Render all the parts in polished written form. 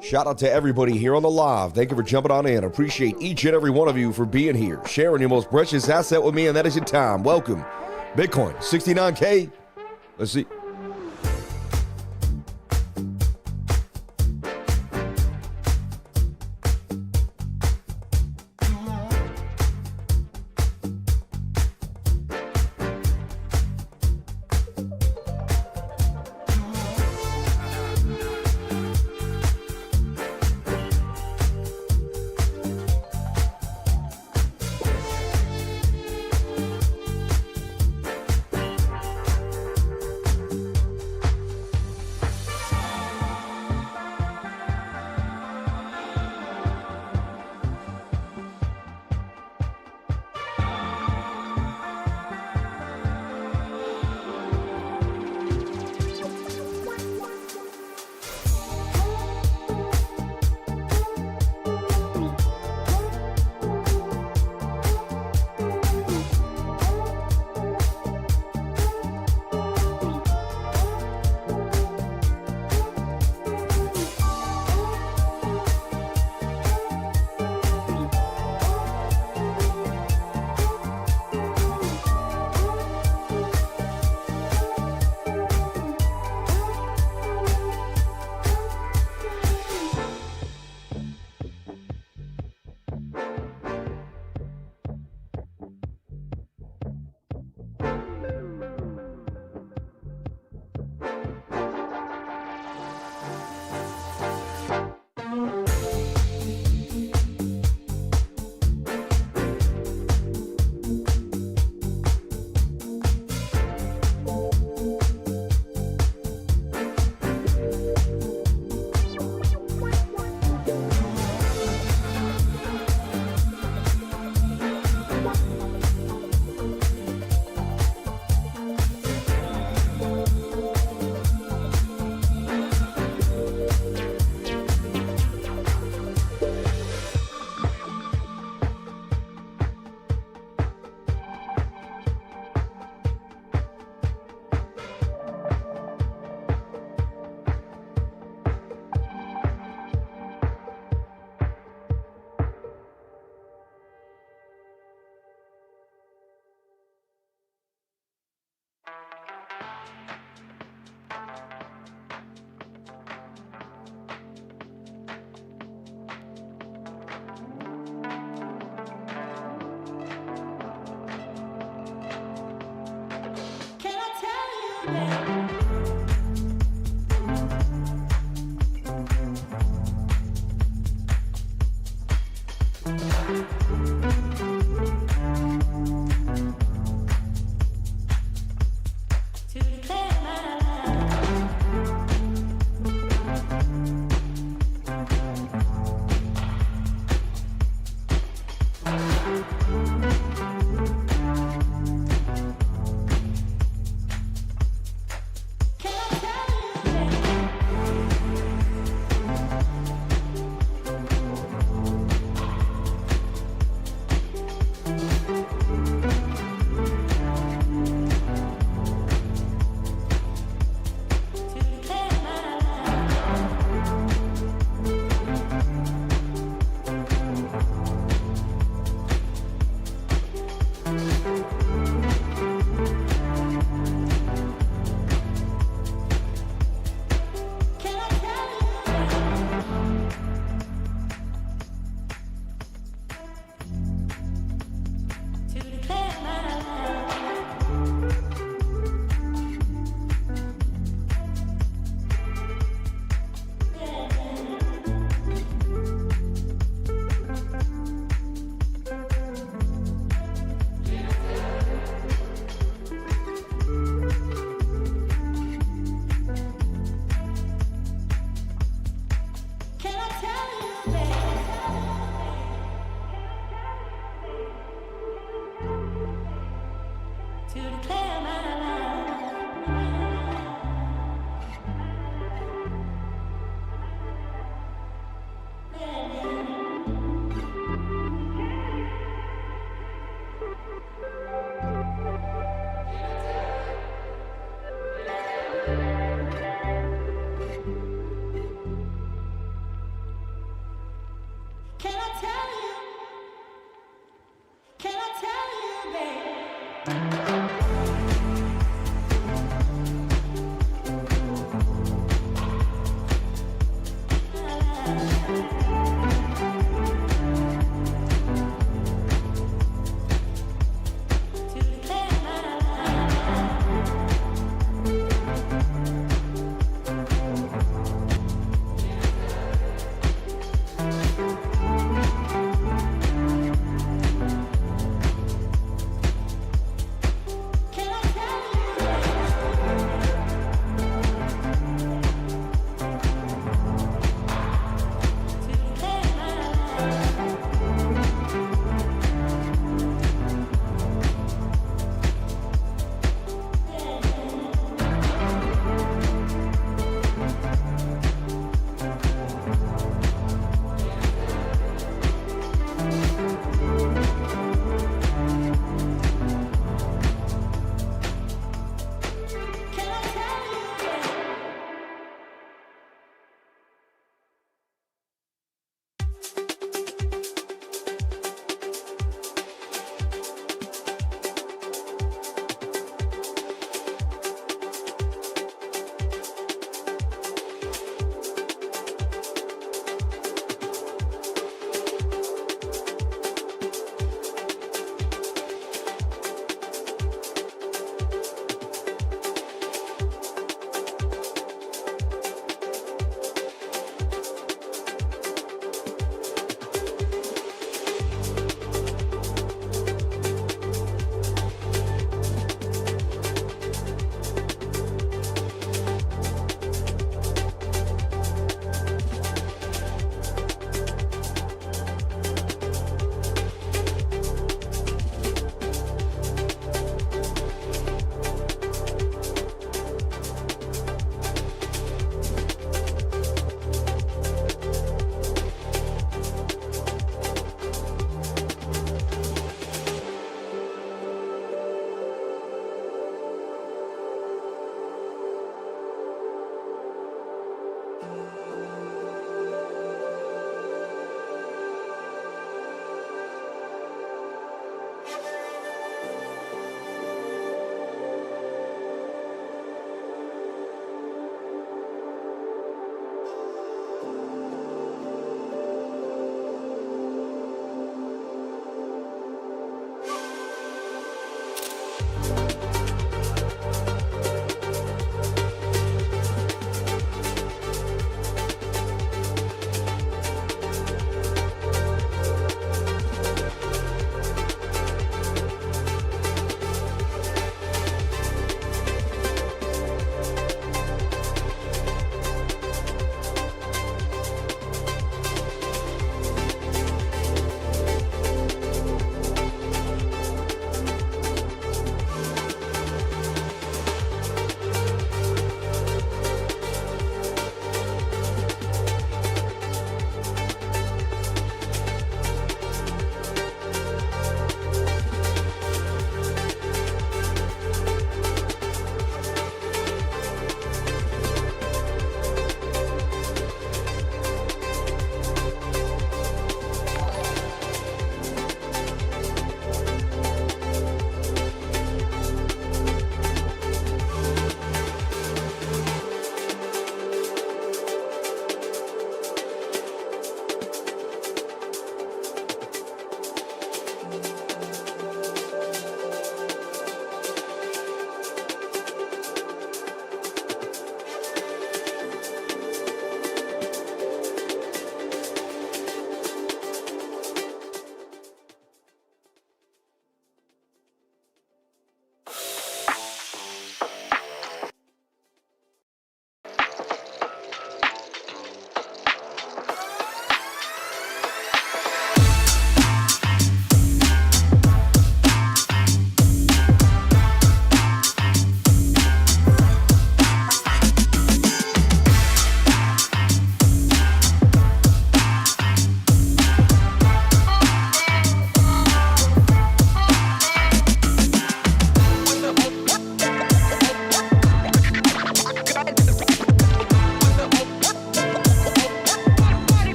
Shout out to everybody here on the live. Thank you for jumping on in. Appreciate each and every one of you for being here, sharing your most precious asset with me, and that is your time. Welcome. Bitcoin, 69K. Let's see.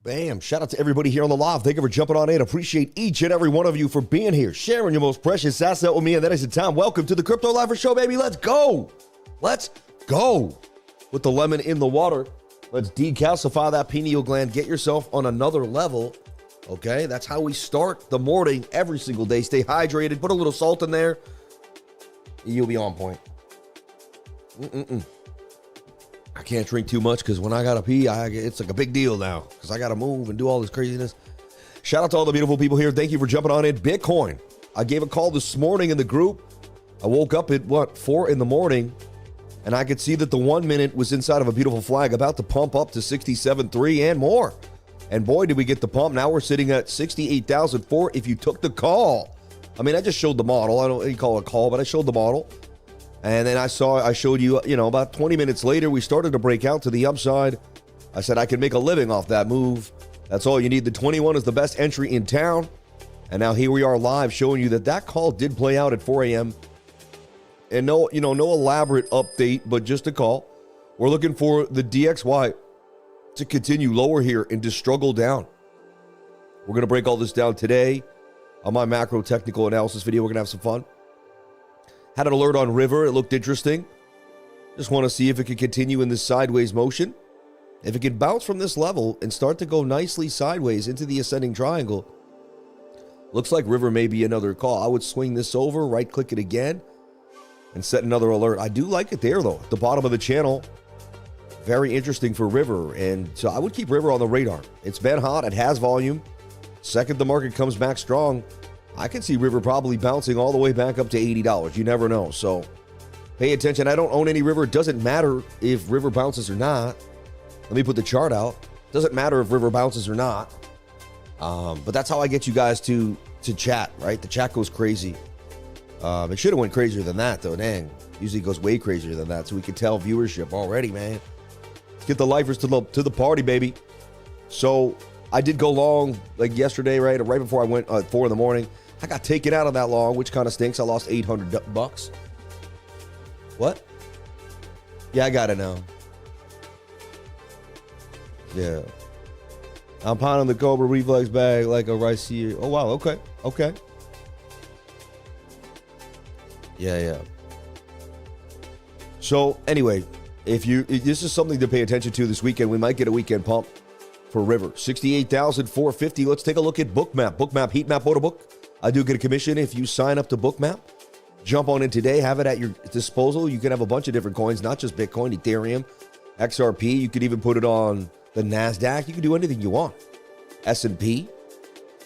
Bam. Shout out to everybody here on the live. Thank you for jumping on in. Appreciate each and every one of you for being here, sharing your most precious asset with me, and that is the time. Welcome to the Crypto Lifer Show, baby. Let's go. Let's go. With the lemon in the water, let's decalcify that pineal gland. Get yourself on another level, okay? That's how we start the morning every single day. Stay hydrated. Put a little salt in there. You'll be on point. I can't drink too much because when I gotta pee, it's like a big deal now because I gotta move and do all this craziness. Shout out to all the beautiful people here. Thank you for jumping on in. Bitcoin. I gave a call this morning in the group. I woke up at 4 in the morning, and I could see that the 1 minute was inside of a beautiful flag, about to pump up to 67.3 and more. And boy, did we get the pump. Now we're sitting at 68,004 if you took the call. I mean, I just showed the model. I don't call it a call, but I showed the model. And then I showed you, about 20 minutes later, we started to break out to the upside. I said I could make a living off that move. That's all you need. The 21 is the best entry in town. And now here we are live showing you that call did play out at 4 a.m. And no elaborate update, but just a call. We're looking for the DXY to continue lower here and to struggle down. We're going to break all this down today on my macro technical analysis video. We're going to have some fun. Had an alert on River. It looked interesting. Just want to see if it can continue in this sideways motion. If it can bounce from this level and start to go nicely sideways into the ascending triangle, looks like River may be another call. I would swing this over, right-click it again, and set another alert. I do like it there, though, at the bottom of the channel. Very interesting for River, and so I would keep River on the radar. It's been hot. It has volume. Second the market comes back strong, I can see River probably bouncing all the way back up to $80. You never know. So pay attention. I don't own any River. It doesn't matter if River bounces or not. Let me put the chart out. Doesn't matter if River bounces or not. But that's how I get you guys to chat, right? The chat goes crazy. It should have went crazier than that, though. Dang. Usually it goes way crazier than that. So we can tell viewership already, man. Let's get the lifers to the party, baby. So I did go long like yesterday, right before I went at 4 in the morning. I got taken out of that long, which kind of stinks. I lost $800. What? Yeah, I got it now. Yeah. I'm pounding the Cobra reflex bag like a rice here. Oh, wow. Okay. Yeah. So, anyway, if this is something to pay attention to this weekend, we might get a weekend pump for River. 68,450. Let's take a look at Bookmap. Bookmap, heat map, order book. I do get a commission if you sign up to Bookmap. Jump on in today. Have it at your disposal. You can have a bunch of different coins, not just Bitcoin, Ethereum, XRP. You could even put it on the NASDAQ. You can do anything you want. S&P.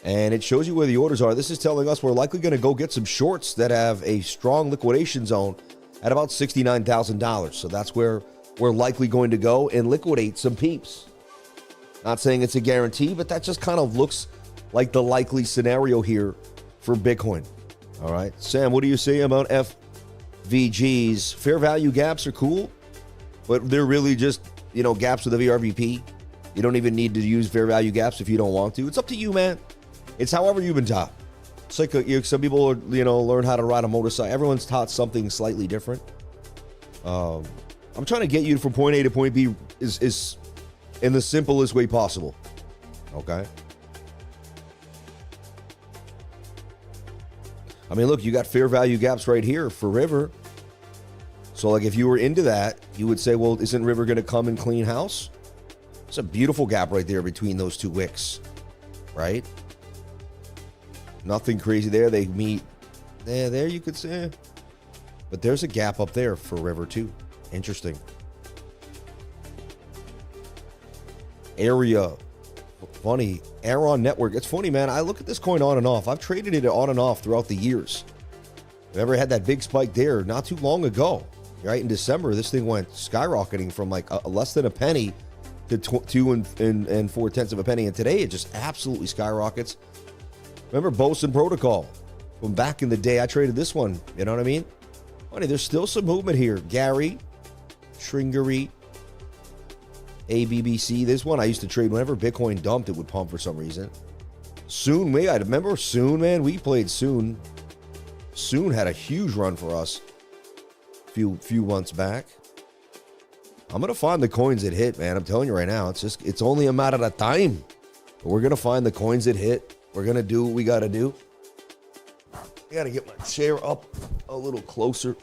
And it shows you where the orders are. This is telling us we're likely going to go get some shorts that have a strong liquidation zone at about $69,000. So that's where we're likely going to go and liquidate some peeps. Not saying it's a guarantee, but that just kind of looks like the likely scenario here for Bitcoin. All right. Sam, what do you say about FVGs? Fair value gaps are cool, but they're really just, gaps with the VRVP. You don't even need to use fair value gaps if you don't want to. It's up to you, man. It's however you've been taught. It's like some people, learn how to ride a motorcycle. Everyone's taught something slightly different. I'm trying to get you from point A to point B is in the simplest way possible. Okay. I mean, look, you got fair value gaps right here for River. So, like, if you were into that, you would say, well, isn't River going to come and clean house? It's a beautiful gap right there between those two wicks, right? Nothing crazy there. They meet there you could say. But there's a gap up there for River, too. Interesting. Area. Funny. Aeron Network. It's funny, man. I look at this coin on and off. I've traded it on and off throughout the years. Remember, had that big spike there not too long ago. Right? In December, this thing went skyrocketing from like less than a penny to 2 and 4/10 of a penny. And today, it just absolutely skyrockets. Remember BOSON protocol from back in the day? I traded this one. You know what I mean? Funny, there's still some movement here. Gary, Shringery, ABBC. This one I used to trade whenever Bitcoin dumped, it would pump for some reason. Soon, I remember Soon, man. We played Soon. Soon had a huge run for us a few months back. I'm going to find the coins that hit, man. I'm telling you right now. It's only a matter of time. But we're going to find the coins that hit. We're going to do what we got to do. I got to get my chair up a little closer.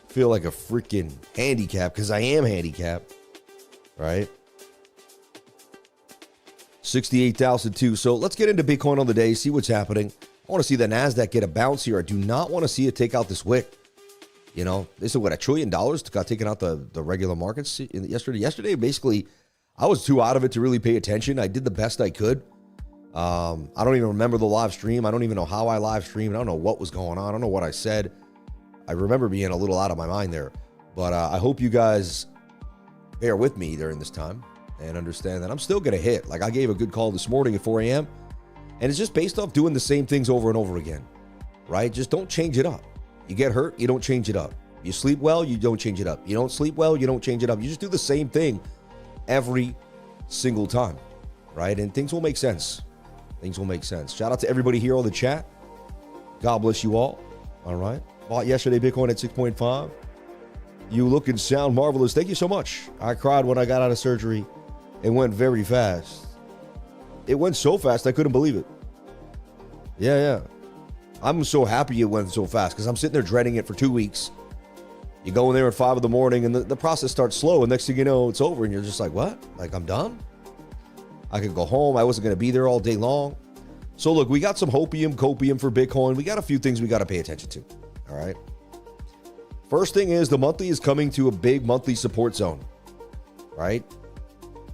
Feel like a freaking handicap because I am handicapped, right? 68,002. So let's get into Bitcoin on the day, see what's happening. I want to see the NASDAQ get a bounce here. I do not want to see it take out this wick. You know, this is what, $1 trillion got taken out the regular markets yesterday. Yesterday, basically, I was too out of it to really pay attention. I did the best I could. I don't even remember the live stream. I don't even know how I live streamed. I don't know what was going on. I don't know what I said. I remember being a little out of my mind there. But I hope you guys bear with me during this time and understand that I'm still going to hit. Like, I gave a good call this morning at 4 a.m. And it's just based off doing the same things over and over again, right? Just don't change it up. You get hurt, you don't change it up. You sleep well, you don't change it up. You don't sleep well, you don't change it up. You just do the same thing every single time, right? And things will make sense. Things will make sense. Shout out to everybody here on the chat. God bless you all. All right. Bought yesterday Bitcoin at 6.5. You look and sound marvelous. Thank you so much. I cried when I got out of surgery. It went very fast. It went so fast, I couldn't believe it. Yeah. I'm so happy it went so fast because I'm sitting there dreading it for 2 weeks. You go in there at 5 in the morning and the process starts slow. And next thing you know, it's over. And you're just like, what? Like, I'm done? I could go home. I wasn't going to be there all day long. So look, we got some hopium, copium for Bitcoin. We got a few things we got to pay attention to. All right. First thing is the monthly is coming to a big monthly support zone, right?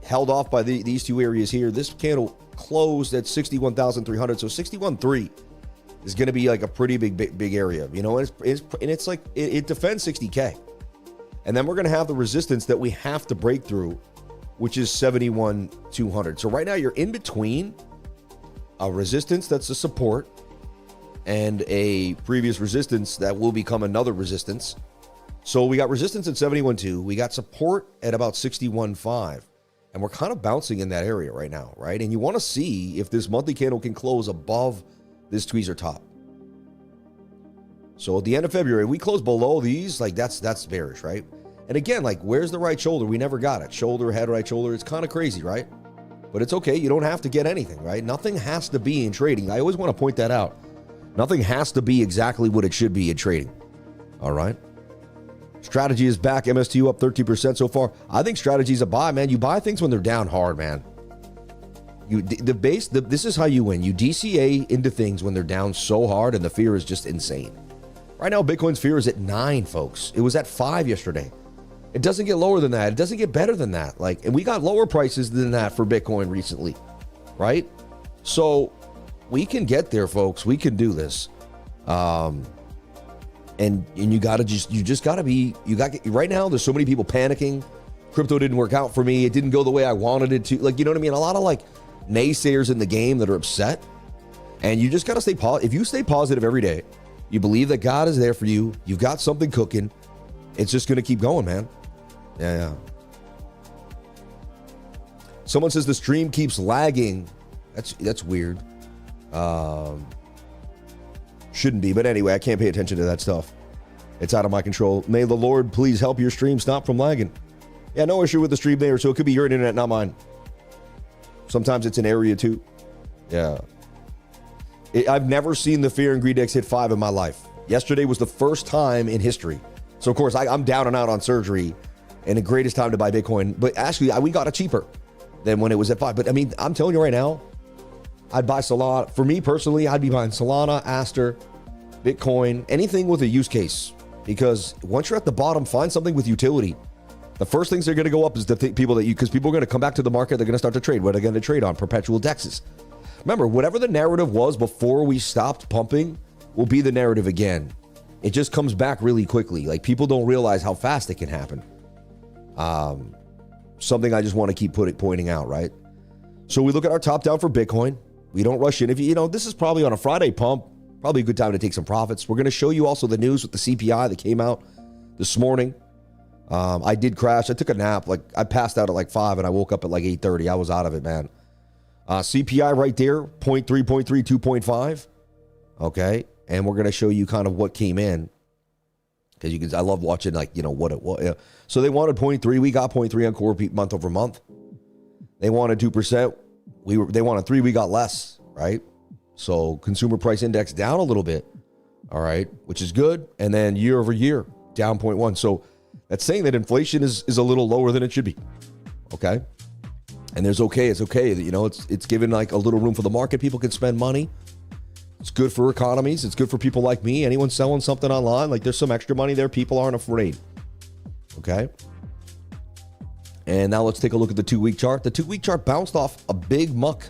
Held off by these two areas here. This candle closed at 61,300. So 61.3 is going to be like a pretty big area, you know, and it's like it defends 60K. And then we're going to have the resistance that we have to break through, which is 71,200. So right now you're in between a resistance that's a support and a previous resistance that will become another resistance. So we got resistance at 71.2. We got support at about 61.5. And we're kind of bouncing in that area right now, right? And you want to see if this monthly candle can close above this tweezer top. So at the end of February, we close below these, like that's bearish, right? And again, like, where's the right shoulder? We never got it. Shoulder, head, right shoulder. It's kind of crazy, right? But it's okay. You don't have to get anything, right? Nothing has to be in trading. I always want to point that out. Nothing has to be exactly what it should be in trading. All right. Strategy is back. MSTU up 13% so far. I think strategy is a buy, man. You buy things when they're down hard, man. This is how you win. You DCA into things when they're down so hard and the fear is just insane. Right now, Bitcoin's fear is at 9, folks. It was at 5 yesterday. It doesn't get lower than that. It doesn't get better than that. And we got lower prices than that for Bitcoin recently, right? So we can get there, folks. We can do this. And you just gotta be, right now, there's so many people panicking. Crypto didn't work out for me. It didn't go the way I wanted it to. Like, you know what I mean? A lot of naysayers in the game that are upset. And you just gotta stay positive. If you stay positive every day, you believe that God is there for you. You've got something cooking. It's just gonna keep going, man. Yeah. Someone says the stream keeps lagging. That's weird. Shouldn't be, but anyway, I can't pay attention to that stuff. It's out of my control. May the Lord please help your stream stop from lagging. Yeah, no issue with the stream there, so it could be your internet, not mine. Sometimes it's an area too. Yeah. I've never seen the fear and greed index hit 5 in my life. Yesterday was the first time in history. So of course, I'm down and out on surgery and the greatest time to buy Bitcoin. But actually, we got it cheaper than when it was at 5. But I mean, I'm telling you right now, I'd buy Solana. For me personally, I'd be buying Solana, ASTR, Bitcoin, anything with a use case. Because once you're at the bottom, find something with utility. The first things that are going to go up is the people because people are going to come back to the market. They're going to start to trade. What are they going to trade on? Perpetual DEXs. Remember, whatever the narrative was before we stopped pumping will be the narrative again. It just comes back really quickly. Like, people don't realize how fast it can happen. Something I just want to keep pointing out, right? So we look at our top down for Bitcoin. We don't rush in. If this is probably on a Friday pump, probably a good time to take some profits. We're going to show you also the news with the CPI that came out this morning. I did crash. I took a nap. I passed out at 5 and I woke up at 8:30. I was out of it, man. CPI right there, 0.3, 0.3, 2.5. Okay. And we're going to show you kind of what came in. Because I love watching what it was. So they wanted 0.3. We got 0.3 on core month over month. They wanted 2%. They wanted 3, we got less, right? So consumer price index down a little bit, all right, which is good. And then year over year, down 0.1. So that's saying that inflation is a little lower than it should be, okay? And it's okay, you know, it's given like a little room for the market. People can spend money. It's good for economies. It's good for people like me. Anyone selling something online, like there's some extra money there. People aren't afraid, okay? And now let's take a look at the 2-week chart. The 2-week chart bounced off a big muck.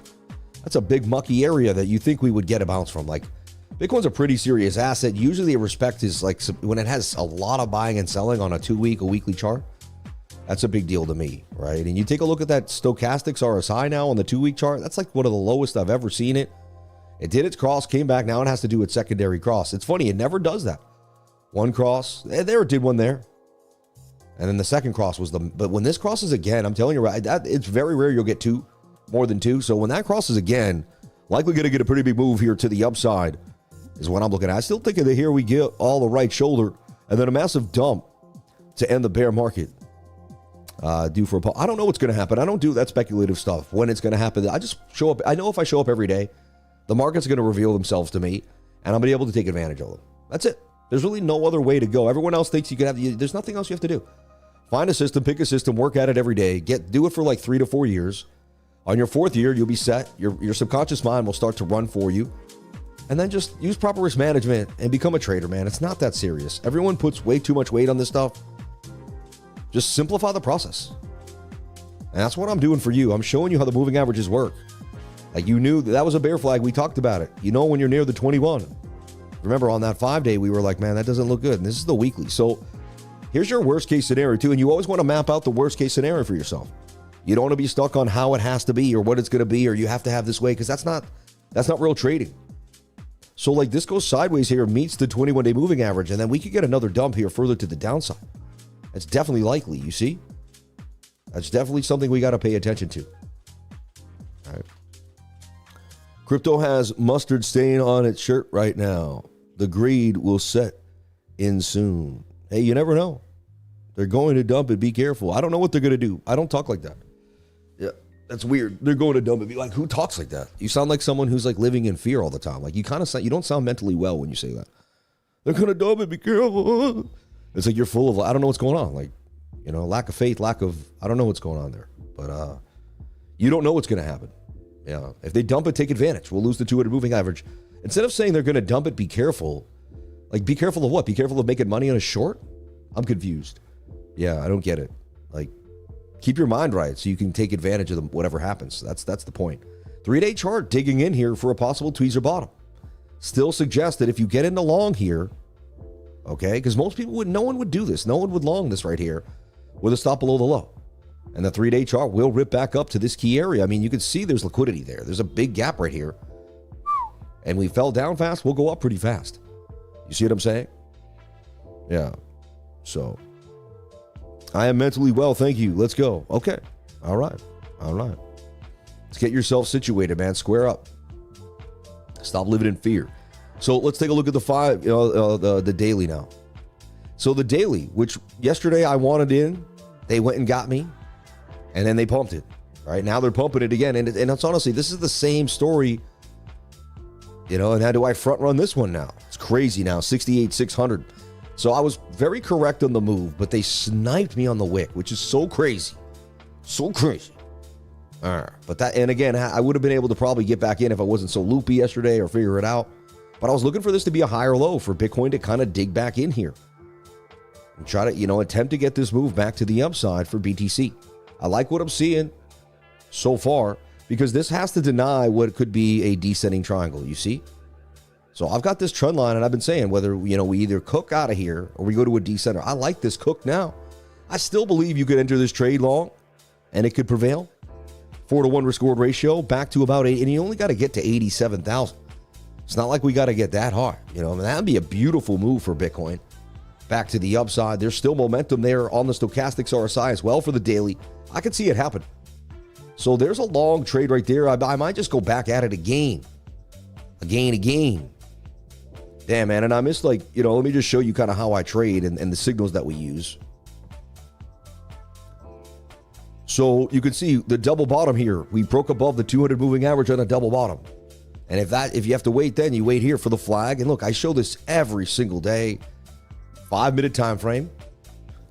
That's a big mucky area that you think we would get a bounce from. Like, Bitcoin's a pretty serious asset. Usually the respect is like when it has a lot of buying and selling on a weekly chart. That's a big deal to me, right? And you take a look at that stochastics RSI now on the 2-week chart. That's like one of the lowest I've ever seen it. It did its cross, came back. Now it has to do its secondary cross. It's funny, it never does that. One cross, there it did one there. And then the second cross was but when this crosses again, I'm telling you, right, it's very rare you'll get more than 2. So when that crosses again, likely going to get a pretty big move here to the upside is what I'm looking at. I still think that here we get all the right shoulder and then a massive dump to end the bear market. Due for I don't know what's going to happen. I don't do that speculative stuff. When it's going to happen, I just show up. I know if I show up every day, the market's going to reveal themselves to me and I'm going to be able to take advantage of them. That's it. There's really no other way to go. Everyone else thinks you can have, there's nothing else you have to do. Find a system, pick a system, work at it every day. Do it for like 3 to 4 years. On your 4th year, you'll be set. Your subconscious mind will start to run for you. And then just use proper risk management and become a trader, man. It's not that serious. Everyone puts way too much weight on this stuff. Just simplify the process. And that's what I'm doing for you. I'm showing you how the moving averages work. Like you knew that was a bear flag. We talked about it. You know when you're near the 21. Remember on that 5-day, we were like, man, that doesn't look good. And this is the weekly. So here's your worst case scenario too. And you always want to map out the worst case scenario for yourself. You don't want to be stuck on how it has to be or what it's going to be, or you have to have this way, because that's not real trading. So like this goes sideways here, meets the 21-day moving average, and then we could get another dump here further to the downside. It's definitely likely, you see? That's definitely something we got to pay attention to. All right. Crypto has mustard stain on its shirt right now. The greed will set in soon. Hey, you never know. They're going to dump it. Be careful. I don't know what they're going to do. I don't talk like that. Yeah, that's weird. They're going to dump it. Be like, who talks like that? You sound like someone who's like living in fear all the time. Like you kind of you don't sound mentally well when you say that. They're going to dump it. Be careful. It's like you're full of, I don't know what's going on. Like, you know, lack of faith, I don't know what's going on there. But you don't know what's going to happen. Yeah. If they dump it, take advantage. We'll lose the 200 moving average. Instead of saying they're going to dump it, be careful. Like, be careful of what? Be careful of making money on a short? I'm confused. Yeah, I don't get it. Like, keep your mind right so you can take advantage of whatever happens. That's the point. 3-day chart digging in here for a possible tweezer bottom. Still suggests that if you get into long here, okay, because most people no one would do this. No one would long this right here with a stop below the low. And the 3-day chart will rip back up to this key area. I mean, you can see there's liquidity there. There's a big gap right here. And we fell down fast. We'll go up pretty fast. You see what I'm saying? Yeah. So I am mentally well. Thank you. Let's go. Okay. All right. Let's get yourself situated, man. Square up. Stop living in fear. So let's take a look at the daily now. So the daily, which yesterday I wanted in, they went and got me, and then they pumped it. Right now they're pumping it again, and it's honestly, this is the same story. You know, and how do I front run this one now? It's crazy now, 68,600. So I was very correct on the move, but they sniped me on the wick, which is so crazy. So crazy. All right. But that, and again, I would have been able to probably get back in if I wasn't so loopy yesterday or figure it out. But I was looking for this to be a higher low for Bitcoin to kind of dig back in here and try to, attempt to get this move back to the upside for BTC. I like what I'm seeing so far, because this has to deny what could be a descending triangle, you see? So I've got this trend line, and I've been saying whether, we either cook out of here or we go to a descender. I like this cook now. I still believe you could enter this trade long, and it could prevail. 4-to-1 risk-reward ratio, back to about 8, and you only got to get to 87,000. It's not like we got to get that high. That would be a beautiful move for Bitcoin. Back to the upside. There's still momentum there on the stochastics RSI as well for the daily. I could see it happen. So there's a long trade right there. I might just go back at it again. Again. Damn, man. And I missed, let me just show you kind of how I trade and the signals that we use. So you can see the double bottom here. We broke above the 200 moving average on a double bottom. And if you have to wait, then you wait here for the flag. And look, I show this every single day. 5-minute time frame.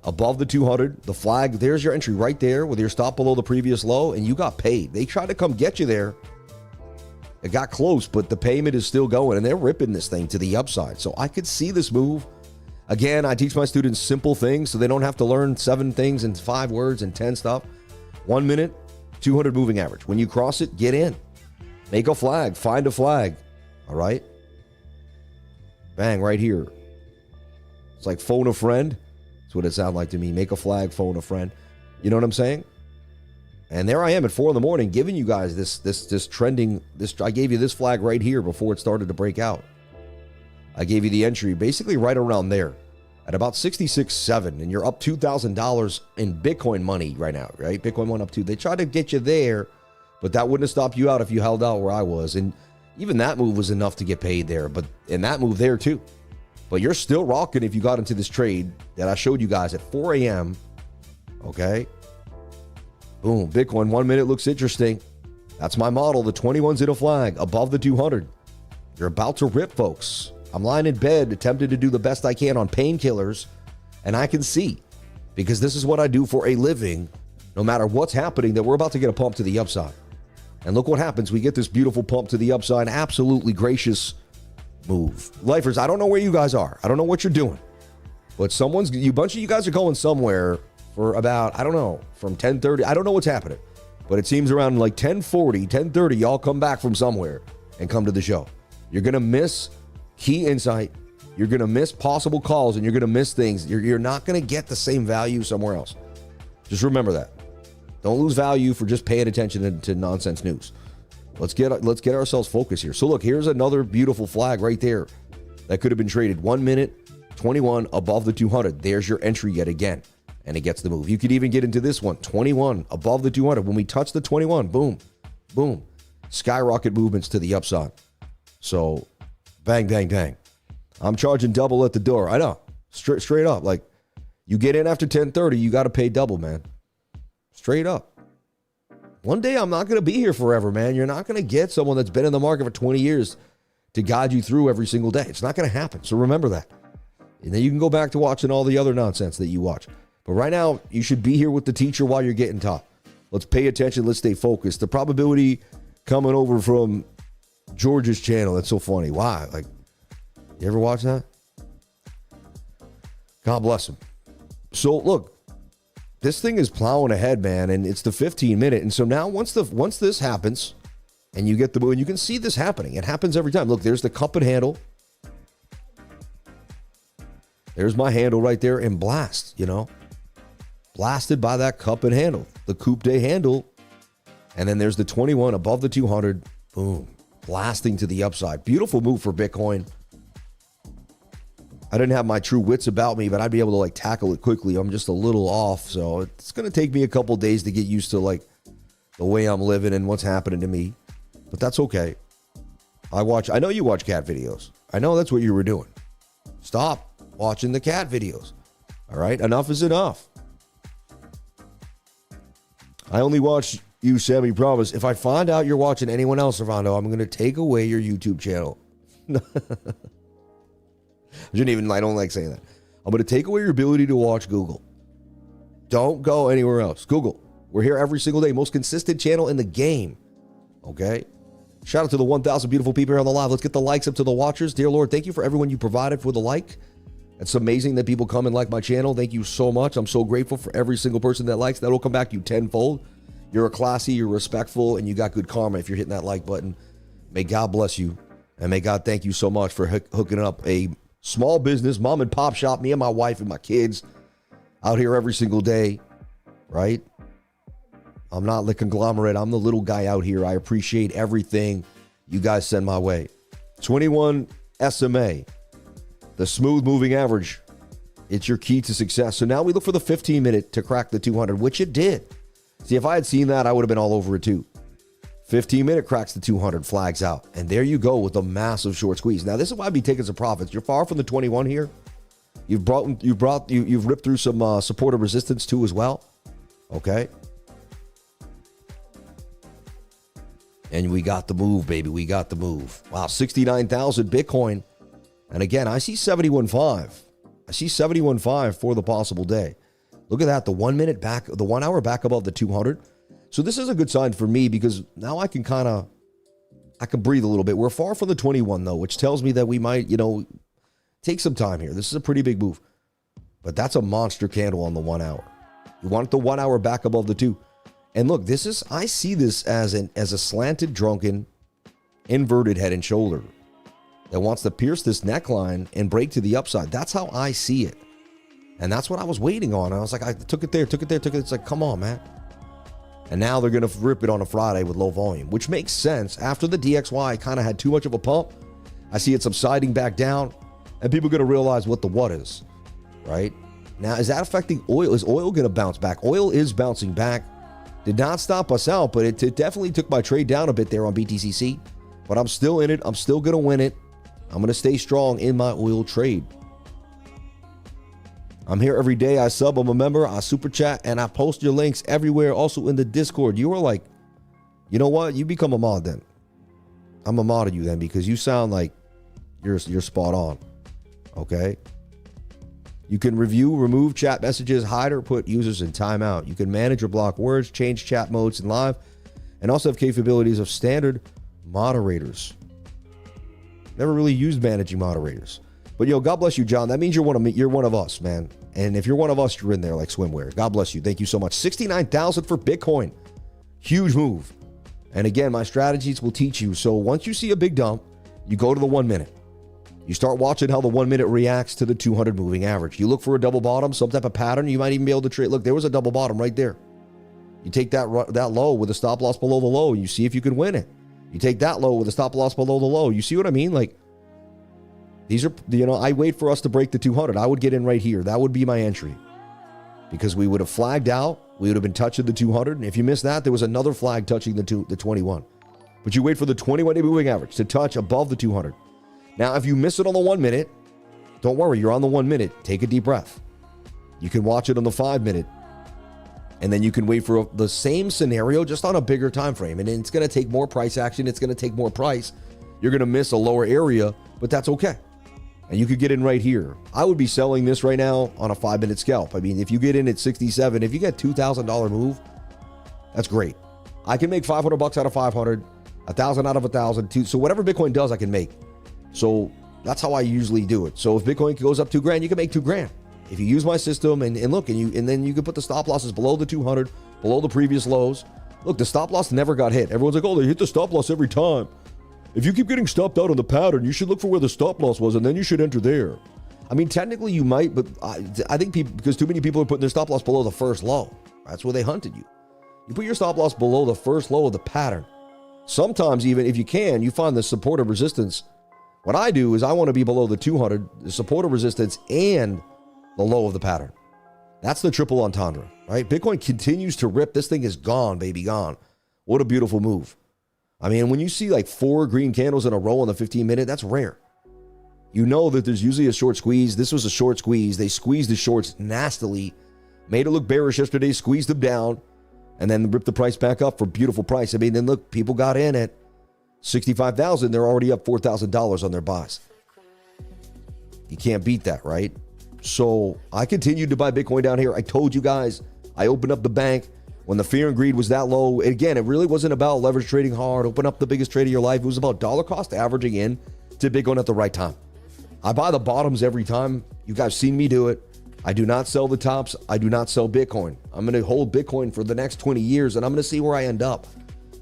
Above the 200, the flag, there's your entry right there with your stop below the previous low, and you got paid. They tried to come get you there. It got close, but the payment is still going, and they're ripping this thing to the upside. So I could see this move. Again, I teach my students simple things so they don't have to learn 7 things in 5 words and 10 stuff. 1 minute, 200 moving average. When you cross it, get in. Make a flag. Find a flag. All right? Bang, right here. It's like phone a friend. That's what it sounds like to me. Make a flag, phone a friend. You know what I'm saying? And there I am at 4 in the morning giving you guys this trending. I gave you this flag right here before it started to break out. I gave you the entry basically right around there at about 66.7, and you're up $2,000 in Bitcoin money right now, right? Bitcoin went up too. They tried to get you there, but that wouldn't have stopped you out if you held out where I was. And even that move was enough to get paid there, and that move there too. But you're still rocking if you got into this trade that I showed you guys at 4 a.m. Okay. Boom. Bitcoin 1 minute looks interesting. That's my model. The 21's in a flag above the 200. You're about to rip, folks. I'm lying in bed, attempting to do the best I can on painkillers, and I can see, because this is what I do for a living, no matter what's happening, that we're about to get a pump to the upside. And look what happens. We get this beautiful pump to the upside. Absolutely gracious move. Lifers, I don't know where you guys are. I don't know what you're doing. But a bunch of you guys are going somewhere for about, I don't know, from 10:30. I don't know what's happening. But it seems around like 10:40, 10:30, y'all come back from somewhere and come to the show. You're going to miss key insight. You're going to miss possible calls, and you're going to miss things. You're not going to get the same value somewhere else. Just remember that. Don't lose value for just paying attention to nonsense news. Let's get ourselves focused here. So look, here's another beautiful flag right there that could have been traded. 1 minute, 21 above the 200. There's your entry yet again, and it gets the move. You could even get into this one, 21 above the 200. When we touch the 21, boom, boom, skyrocket movements to the upside. So bang, bang, bang. I'm charging double at the door. I know, straight up. Like, you get in after 10:30, you got to pay double, man. Straight up. One day I'm not going to be here forever, man. You're not going to get someone that's been in the market for 20 years to guide you through every single day. It's not going to happen. So remember that. And then you can go back to watching all the other nonsense that you watch. But right now, you should be here with the teacher while you're getting taught. Let's pay attention. Let's stay focused. The probability coming over from George's channel, that's so funny. Why? Like, you ever watch that? God bless him. So look, this thing is plowing ahead, man, and it's the 15-minute. And so now once this happens and you get the move, and you can see this happening. It happens every time. Look, there's the cup and handle. There's my handle right there, and blast, blasted by that cup and handle, the coupe de handle. And then there's the 21 above the 200. Boom, blasting to the upside. Beautiful move for Bitcoin. I didn't have my true wits about me, but I'd be able to tackle it quickly. I'm just a little off, so it's going to take me a couple days to get used to the way I'm living and what's happening to me. But that's okay. I know you watch cat videos. I know that's what you were doing. Stop watching the cat videos. All right, enough is enough. I only watch you, Sammy, promise. If I find out you're watching anyone else, Servando, I'm going to take away your YouTube channel. I don't like saying that. I'm going to take away your ability to watch Google. Don't go anywhere else. Google. We're here every single day. Most consistent channel in the game. Okay? Shout out to the 1,000 beautiful people here on the live. Let's get the likes up to the watchers. Dear Lord, thank you for everyone you provided for the like. It's amazing that people come and like my channel. Thank you so much. I'm so grateful for every single person that likes. That'll come back to you tenfold. You're classy, you're respectful, and you got good karma if you're hitting that like button. May God bless you. And may God thank you so much for hooking up a small business, mom and pop shop, me and my wife and my kids out here every single day, right? I'm not the conglomerate. I'm the little guy out here. I appreciate everything you guys send my way. 21 SMA, the smooth moving average. It's your key to success. So now we look for the 15-minute to crack the 200, which it did. See, if I had seen that, I would have been all over it too. 15-minute cracks the 200, flags out. And there you go with a massive short squeeze. Now, this is why I'd be taking some profits. You're far from the 21 here. You've ripped through some supportive resistance too as well. Okay. And we got the move, baby. We got the move. Wow, 69,000 Bitcoin. And again, I see 71.5. I see 71.5 for the possible day. Look at that, the 1 minute back, the 1 hour back above the 200. So this is a good sign for me because now I can breathe a little bit. We're far from the 21 though, which tells me that we might, take some time here. This is a pretty big move. But that's a monster candle on the 1 hour. You want the 1 hour back above the 2. And look, I see this as a slanted, drunken, inverted head and shoulder that wants to pierce this neckline and break to the upside. That's how I see it. And that's what I was waiting on. I was like, I took it there. It's like, come on, man. And now they're going to rip it on a Friday with low volume, which makes sense. After the DXY kind of had too much of a pump, I see it subsiding back down, and people are going to realize what the what is, right? Now, is that affecting oil? Is oil going to bounce back? Oil is bouncing back. Did not stop us out, but it definitely took my trade down a bit there on BTCC. But I'm still in it. I'm still going to win it. I'm going to stay strong in my oil trade. I'm here every day. I sub. I'm a member. I super chat, and I post your links everywhere. Also in the Discord. You are like, you know what? You become a mod then. I'm a mod of you then because you sound like you're spot on. Okay. You can review, remove chat messages, hide or put users in timeout. You can manage or block words, change chat modes in live, and also have capabilities of standard moderators. Never really used managing moderators. But God bless you, John. That means you're one of us, man. And if you're one of us, you're in there like swimwear. God bless you. Thank you so much. 69,000 for Bitcoin. Huge move. And again, my strategies will teach you. So once you see a big dump, you go to the 1 minute. You start watching how the 1 minute reacts to the 200 moving average. You look for a double bottom, some type of pattern. You might even be able to trade. Look, there was a double bottom right there. You take that low with a stop loss below the low. You see if you can win it. You take that low with a stop loss below the low. You see what I mean? Like, these are, I wait for us to break the 200. I would get in right here. That would be my entry because we would have flagged out. We would have been touching the 200. And if you missed that, there was another flag touching the 21. But you wait for the 21-day moving average to touch above the 200. Now, if you miss it on the 1 minute, don't worry. You're on the 1 minute. Take a deep breath. You can watch it on the 5 minute. And then you can wait for the same scenario just on a bigger time frame. And it's going to take more price action. It's going to take more price. You're going to miss a lower area, but that's okay. And you could get in right here. I would be selling this right now on a 5 minute scalp. I mean, if you get in at 67, if you get $2,000 move, that's great. I can make $500 out of 500, 1,000 out of 1,000. So whatever Bitcoin does, I can make. So that's how I usually do it. So if Bitcoin goes up $2,000, you can make $2,000. If you use my system and look, and then you can put the stop losses below the 200, below the previous lows. Look, the stop loss never got hit. Everyone's like, oh, they hit the stop loss every time. If you keep getting stopped out on the pattern, you should look for where the stop loss was, and then you should enter there. I mean, technically you might, but I think because too many people are putting their stop loss below the first low. That's where they hunted you. You put your stop loss below the first low of the pattern. Sometimes even if you can, you find the support of resistance. What I do is I want to be below the 200, the support of resistance, and the low of the pattern. That's the triple entendre, right? Bitcoin continues to rip. This thing is gone, baby, gone. What a beautiful move. I mean, when you see like 4 green candles in a row on the 15-minute, that's rare. You know that there's usually a short squeeze. This was a short squeeze. They squeezed the shorts nastily, made it look bearish yesterday, squeezed them down, and then ripped the price back up for beautiful price. I mean, then look, people got in at 65,000. They're already up $4,000 on their buys. You can't beat that, right? So I continued to buy Bitcoin down here. I told you guys, I opened up the bank. When the fear and greed was that low, again, it really wasn't about leverage trading hard, open up the biggest trade of your life. It was about dollar cost averaging in to Bitcoin at the right time. I buy the bottoms every time. You guys seen me do it. I do not sell the tops. I do not sell Bitcoin. I'm going to hold Bitcoin for the next 20 years, and I'm going to see where I end up.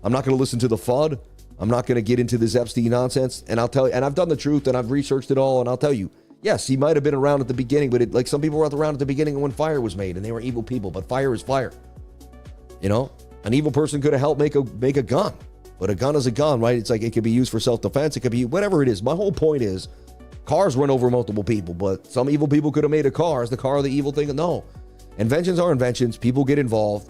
I'm not going to listen to the FUD. I'm not going to get into this Epstein nonsense. And I'll tell you, and I've done the truth, and I've researched it all, and I'll tell you, yes, he might have been around at the beginning, but like some people were around at the beginning when fire was made, and they were evil people, but fire is fire. You know, an evil person could have helped make a gun, but a gun is a gun, right? It's like it could be used for self-defense. It could be whatever it is. My whole point is cars run over multiple people, but some evil people could have made a car. Is the car the evil thing? No. Inventions are inventions. People get involved.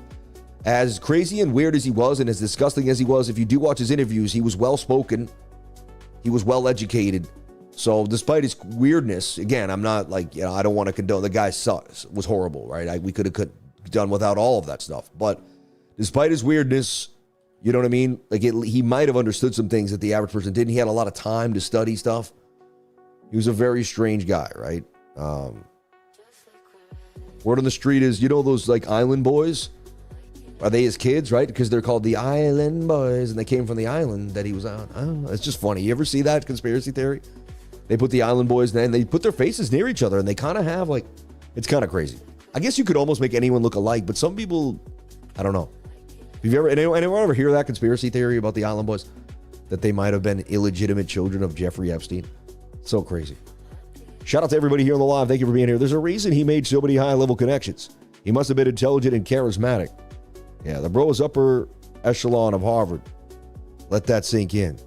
As crazy and weird as he was and as disgusting as he was, if you do watch his interviews, he was well-spoken. He was well-educated. So despite his weirdness, again, I'm not like, I don't want to condone. The guy was horrible, right? We could have done without all of that stuff. But despite his weirdness, You know what I mean? Like he might have understood some things that the average person didn't. He had a lot of time to study stuff. He was a very strange guy, right? Word on the street is, you know those like island boys? Are they his kids, right? Because they're called the Island Boys, and they came from the island that he was on. I don't know. It's just funny. You ever see that conspiracy theory? They put the Island Boys, and they put their faces near each other, and they kind of have like, it's kind of crazy. I guess you could almost make anyone look alike, but some people, I don't know. Have you ever, anyone ever hear that conspiracy theory about the Island Boys? That they might have been illegitimate children of Jeffrey Epstein? So crazy. Shout out to everybody here on the live. Thank you for being here. There's a reason he made so many high-level connections. He must have been intelligent and charismatic. Yeah, the bro is upper echelon of Harvard. Let that sink in.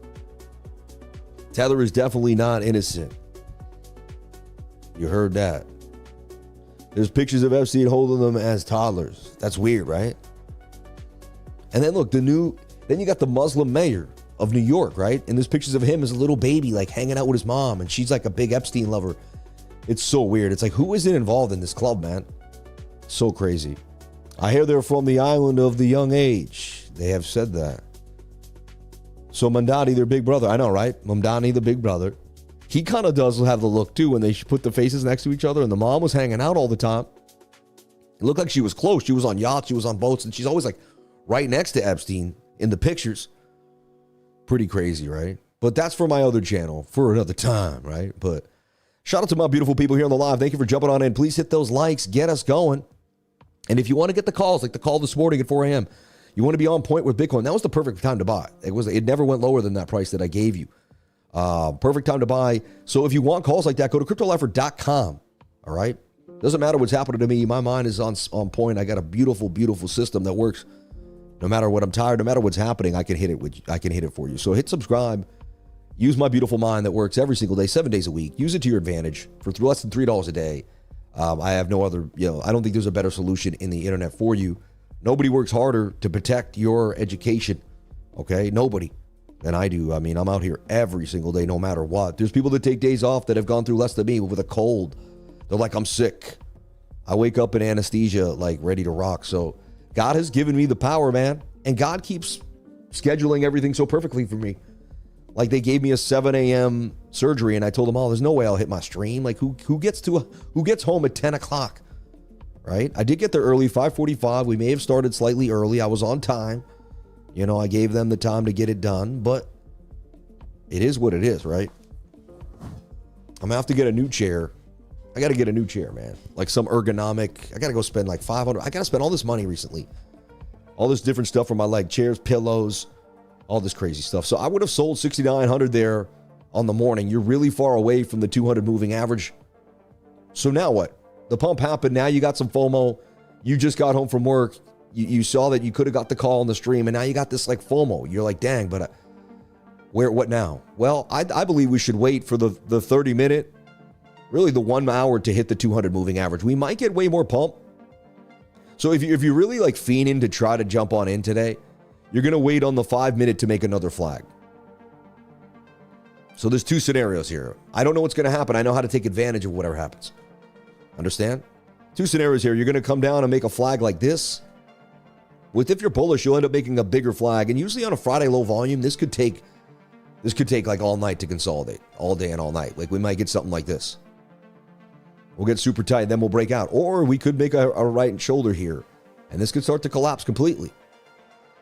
Tether is definitely not innocent. You heard that. There's pictures of Epstein holding them as toddlers. That's weird, right? And then look, then you got the Muslim mayor of New York, right? And there's pictures of him as a little baby, like hanging out with his mom, and she's like a big Epstein lover. It's so weird. It's like, who isn't involved in this club, man? So crazy. I hear they're from the island of the young age. They have said that. So Mamdani, their big brother. I know, right? Mamdani, the big brother. He kind of does have the look, too, when they put the faces next to each other, and the mom was hanging out all the time. It looked like she was close. She was on yachts. She was on boats, and she's always like right next to Epstein in the pictures. Pretty crazy, right? But that's for my other channel for another time, right? But shout out to my beautiful people here on the live. Thank you for jumping on in. Please hit those likes. Get us going. And if you want to get the calls, like the call this morning at 4 a.m., you want to be on point with Bitcoin, that was the perfect time to buy. It never went lower than that price that I gave you. Perfect time to buy. So if you want calls like that, go to cryptolifer.com. All right? Doesn't matter what's happening to me. My mind is on point. I got a beautiful, beautiful system that works. No matter what I'm tired, no matter what's happening, I can hit it for you. So hit subscribe. Use my beautiful mind that works every single day, 7 days a week. Use it to your advantage for less than $3 a day. I have no other, I don't think there's a better solution in the internet for you. Nobody works harder to protect your education, okay? Nobody than I do. I mean, I'm out here every single day, no matter what. There's people that take days off that have gone through less than me with a cold. They're like, I'm sick. I wake up in anesthesia, like ready to rock. So God has given me the power, man. And God keeps scheduling everything so perfectly for me. Like they gave me a 7 a.m. surgery, and I told them, oh, there's no way I'll hit my stream. Like who gets home at 10 o'clock, right? I did get there early, 5:45. We may have started slightly early. I was on time. I gave them the time to get it done, but it is what it is, right? I'm gonna have to get a new chair. I got to get a new chair, man. Like some ergonomic. I got to go spend like $500. I got to spend all this money recently. All this different stuff for my leg, chairs, pillows, all this crazy stuff. So I would have sold 6,900 there on the morning. You're really far away from the 200 moving average. So now what? The pump happened. Now you got some FOMO. You just got home from work. You saw that you could have got the call on the stream, and now you got this like FOMO. You're like, dang, but what now? Well, I believe we should wait for the 30-minute, really the 1 hour to hit the 200 moving average. We might get way more pump. So if you really like fiending to try to jump on in today, you're going to wait on the 5-minute to make another flag. So there's two scenarios here. I don't know what's going to happen. I know how to take advantage of whatever happens. Understand? Two scenarios here. You're going to come down and make a flag like this. If you're bullish, you'll end up making a bigger flag. And usually on a Friday low volume, this could take like all night to consolidate. All day and all night. Like we might get something like this. We'll get super tight, then we'll break out. Or we could make a right shoulder here. And this could start to collapse completely.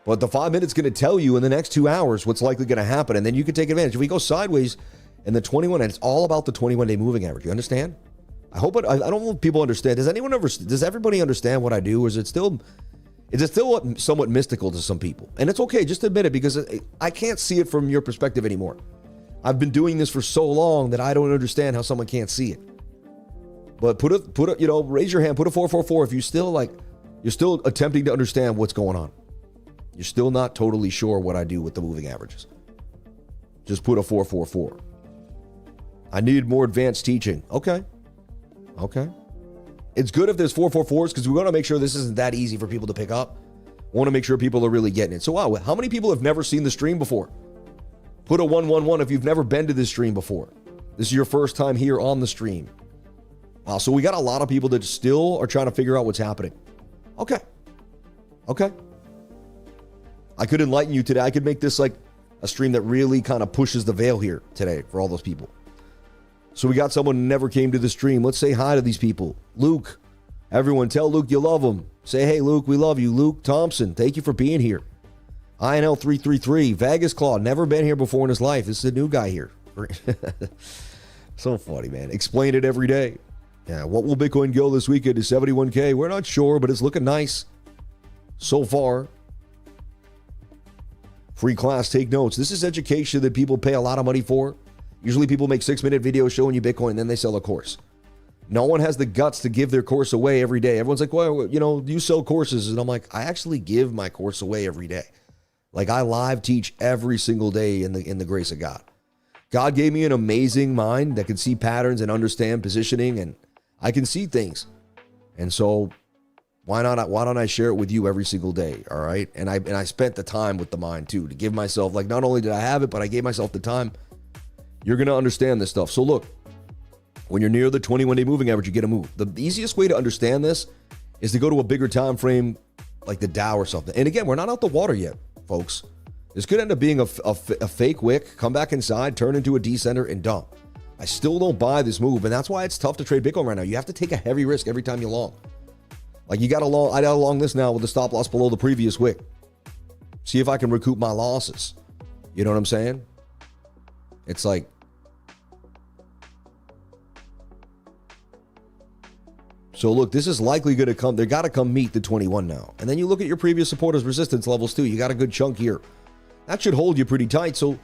But the 5 minutes is going to tell you in the next 2 hours what's likely going to happen. And then you can take advantage. If we go sideways in the 21, and it's all about the 21-day moving average. You understand? I don't know if people understand. Does everybody understand what I do? Or is it still somewhat mystical to some people? And it's okay. Just admit it, because I can't see it from your perspective anymore. I've been doing this for so long that I don't understand how someone can't see it. But raise your hand, put a 444 if you're still attempting to understand what's going on. You're still not totally sure what I do with the moving averages. Just put a 444. I need more advanced teaching. Okay. It's good if there's 444s, because we want to make sure this isn't that easy for people to pick up. We want to make sure people are really getting it. So wow, how many people have never seen the stream before? Put a 111 if you've never been to this stream before. This is your first time here on the stream. Wow, so we got a lot of people that still are trying to figure out what's happening. Okay. I could enlighten you today. I could make this like a stream that really kind of pushes the veil here today for all those people. So we got someone who never came to the stream. Let's say hi to these people. Luke, everyone tell Luke you love him. Say, hey, Luke, we love you. Luke Thompson, thank you for being here. INL333, Vegas Claw, never been here before in his life. This is a new guy here. So funny, man. Explain it every day. Yeah, what will Bitcoin go this weekend to 71K? We're not sure, but it's looking nice so far. Free class, take notes. This is education that people pay a lot of money for. Usually people make 6-minute videos showing you Bitcoin, and then they sell a course. No one has the guts to give their course away every day. Everyone's like, well, you know, you sell courses. And I'm like, I actually give my course away every day. Like I live teach every single day in the grace of God. God gave me an amazing mind that can see patterns and understand positioning, and I can see things. And so why don't I share it with you every single day? All right. And I spent the time with the mind too, to give myself, like, not only did I have it, but I gave myself the time. You're going to understand this stuff. So look, when you're near the 21-day moving average, you get a move. The easiest way to understand this is to go to a bigger time frame like the Dow or something. And again, we're not out the water yet, folks. This could end up being a fake wick, come back inside, turn into a descender, and dump. I still don't buy this move, and that's why it's tough to trade Bitcoin right now. You have to take a heavy risk every time you long. Like I got to long this now with the stop loss below the previous wick. See if I can recoup my losses. You know what I'm saying? It's like, so look, this is likely going to come. They got to come meet the 21 now. And then you look at your previous supporters resistance levels too. You got a good chunk here. That should hold you pretty tight. So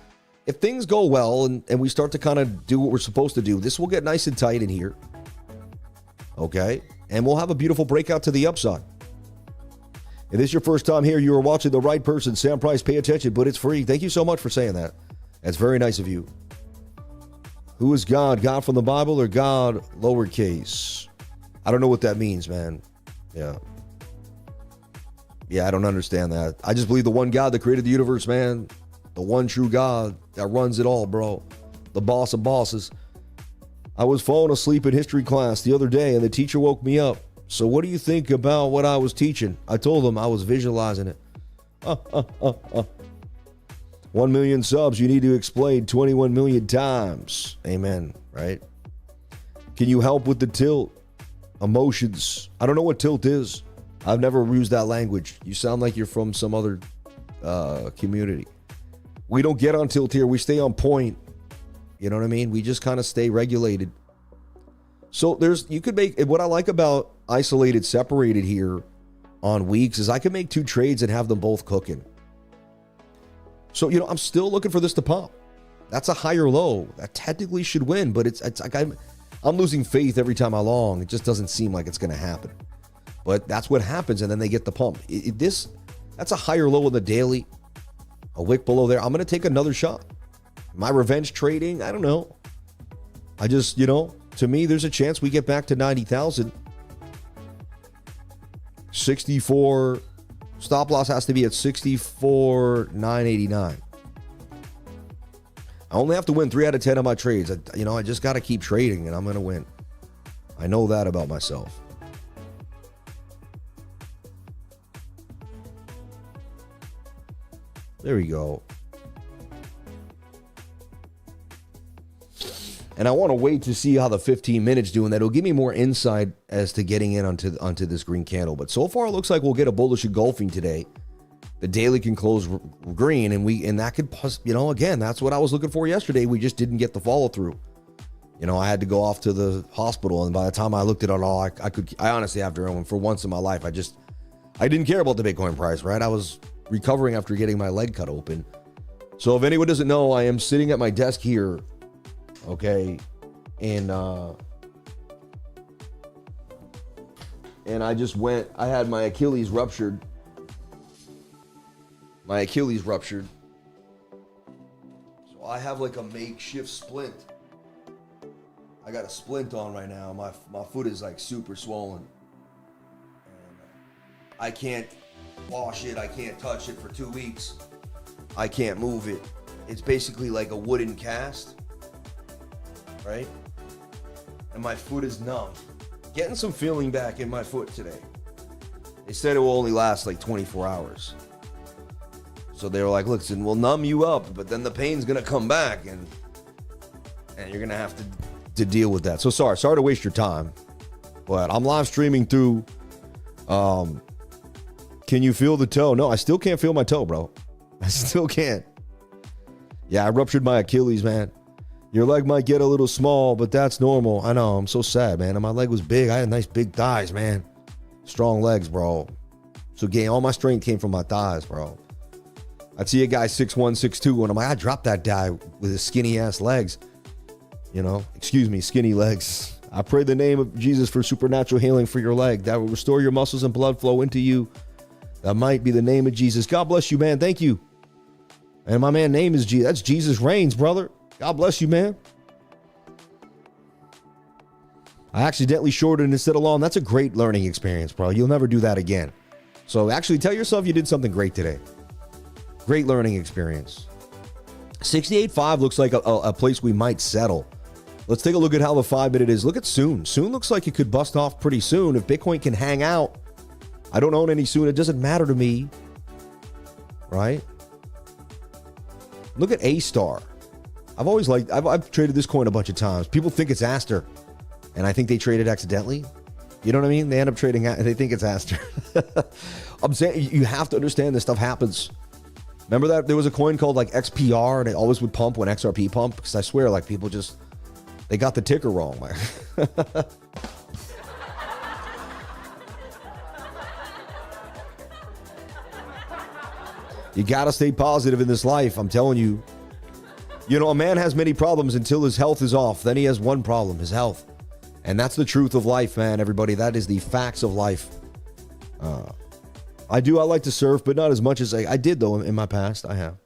if things go well and we start to kind of do what we're supposed to do, this will get nice and tight in here. Okay. And we'll have a beautiful breakout to the upside. If this is your first time here, you are watching the right person. Sam Price, pay attention, but it's free. Thank you so much for saying that. That's very nice of you. Who is God? God from the Bible or God lowercase? I don't know what that means, man. Yeah, I don't understand that. I just believe the one God that created the universe, man. The one true God that runs it all, bro. The boss of bosses. I was falling asleep in history class the other day and the teacher woke me up. So what do you think about what I was teaching? I told him I was visualizing it. 1 million subs, you need to explain 21 million times. Amen, right? Can you help with the tilt? Emotions. I don't know what tilt is. I've never used that language. You sound like you're from some other community. We don't get on tilt here. We stay on point. You know what I mean? We just kind of stay regulated. So you could make, what I like about isolated, separated here on weeks is I can make 2 trades and have them both cooking. So, you know, I'm still looking for this to pop. That's a higher low. That technically should win, but it's like I'm losing faith every time I long. It just doesn't seem like it's going to happen. But that's what happens, and then they get the pump. That's a higher low in the daily. A wick below there. I'm going to take another shot. My revenge trading, I don't know. I just, you know, to me, there's a chance we get back to 90,000. 64. Stop loss has to be at 64,989. I only have to win 3 out of 10 of my trades. I just got to keep trading, and I'm going to win. I know that about myself. There we go. And I want to wait to see how the 15 minutes doing that. It'll give me more insight as to getting in onto this green candle. But so far, it looks like we'll get a bullish engulfing today. The daily can close green, and that could, you know, again, that's what I was looking for yesterday. We just didn't get the follow through. You know, I had to go off to the hospital, and by the time I looked at it all, I honestly, after for once in my life, I didn't care about the Bitcoin price, right? I was recovering after getting my leg cut open. So if anyone doesn't know, I am sitting at my desk here, okay, and I had my Achilles ruptured. So I have like a makeshift splint. I got a splint on right now. My foot is like super swollen. And I can't wash it. I can't touch it for 2 weeks. I can't move it. It's basically like a wooden cast, right? And my foot is numb. Getting some feeling back in my foot today. They said it will only last like 24 hours. So they were like, listen, we'll numb you up, but then the pain's going to come back and you're going to have to deal with that. So sorry to waste your time, but I'm live streaming through. Can you feel the toe? No, I still can't feel my toe, bro. I still can't. Yeah, I ruptured my Achilles, man. Your leg might get a little small, but that's normal. I know, I'm so sad, man. And my leg was big. I had nice big thighs, man. Strong legs, bro. So all my strength came from my thighs, bro. I'd see a guy 6'1", 6'2", and I'm like, I dropped that guy with his skinny ass legs. You know, excuse me, skinny legs. I pray the name of Jesus for supernatural healing for your leg that will restore your muscles and blood flow into you. That might be the name of Jesus. God bless you, man. Thank you. And my man name is Jesus. That's Jesus Reigns, brother. God bless you, man. I accidentally shorted instead of long. That's a great learning experience, bro. You'll never do that again. So actually tell yourself you did something great today. Great learning experience. 68.5 looks like a place we might settle. Let's take a look at how the 5-minute is. Look at Soon. Soon looks like it could bust off pretty soon. If Bitcoin can hang out, I don't own any Soon. It doesn't matter to me. Right? Look at ASTR. I've traded this coin a bunch of times. People think it's ASTR, and I think they traded accidentally. You know what I mean? They end up trading, they think it's ASTR. I'm saying you have to understand this stuff happens. Remember that there was a coin called like XPR, and it always would pump when XRP pumped? Because I swear, like, people just, they got the ticker wrong. You got to stay positive in this life. I'm telling you. You know, a man has many problems until his health is off. Then he has one problem, his health. And that's the truth of life, man, everybody. That is the facts of life. I like to surf, but not as much as I did, though, in my past. I have.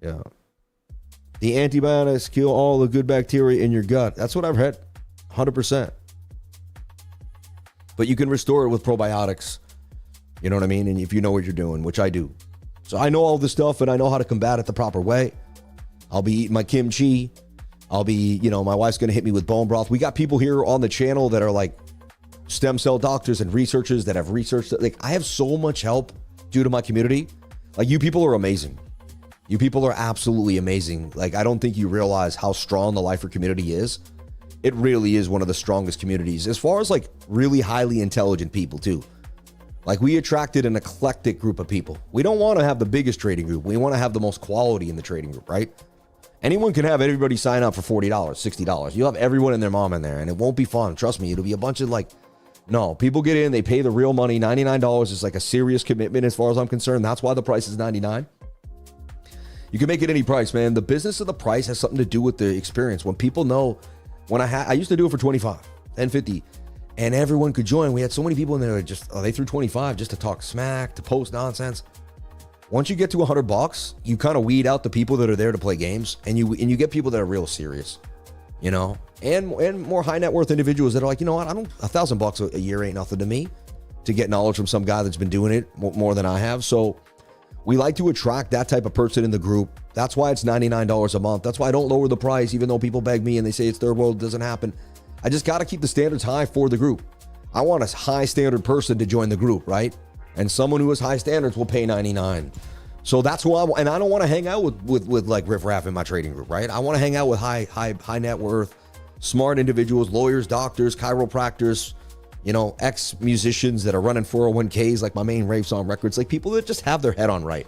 Yeah. The antibiotics kill all the good bacteria in your gut. That's what I've read. 100%. But you can restore it with probiotics. You know what I mean? And if you know what you're doing, which I do. So I know all this stuff, and I know how to combat it the proper way. I'll be eating my kimchi. I'll be, my wife's going to hit me with bone broth. We got people here on the channel that are like stem cell doctors and researchers that have researched. Like, I have so much help due to my community. Like, you people are amazing. You people are absolutely amazing. Like, I don't think you realize how strong the Lifer community is. It really is one of the strongest communities as far as like really highly intelligent people too. Like, we attracted an eclectic group of people. We don't want to have the biggest trading group. We want to have the most quality in the trading group, right? Anyone can have everybody sign up for $40, $60. You'll have everyone and their mom in there, and it won't be fun. Trust me, it'll be a bunch of like, no, people get in, they pay the real money. $99 is like a serious commitment as far as I'm concerned. That's why the price is $99. You can make it any price, man. The business of the price has something to do with the experience. When people know, I used to do it for $25 and $50, and everyone could join. We had so many people in there that they threw $25 just to talk smack, to post nonsense. Once you get to $100, you kind of weed out the people that are there to play games, and you get people that are real serious, and more high net worth individuals that are like, you know what, $1,000 a year ain't nothing to me to get knowledge from some guy that's been doing it more than I have. So we like to attract that type of person in the group. That's why it's $99 a month. That's why I don't lower the price, even though people beg me and they say it's third world, it doesn't happen. I just got to keep the standards high for the group. I want a high standard person to join the group, right? And someone who has high standards will pay $99. So that's who I want. And I don't want to hang out with like riffraff in my trading group, right? I want to hang out with high net worth, smart individuals, lawyers, doctors, chiropractors, ex-musicians that are running 401ks like my main Raves on Records, like people that just have their head on right.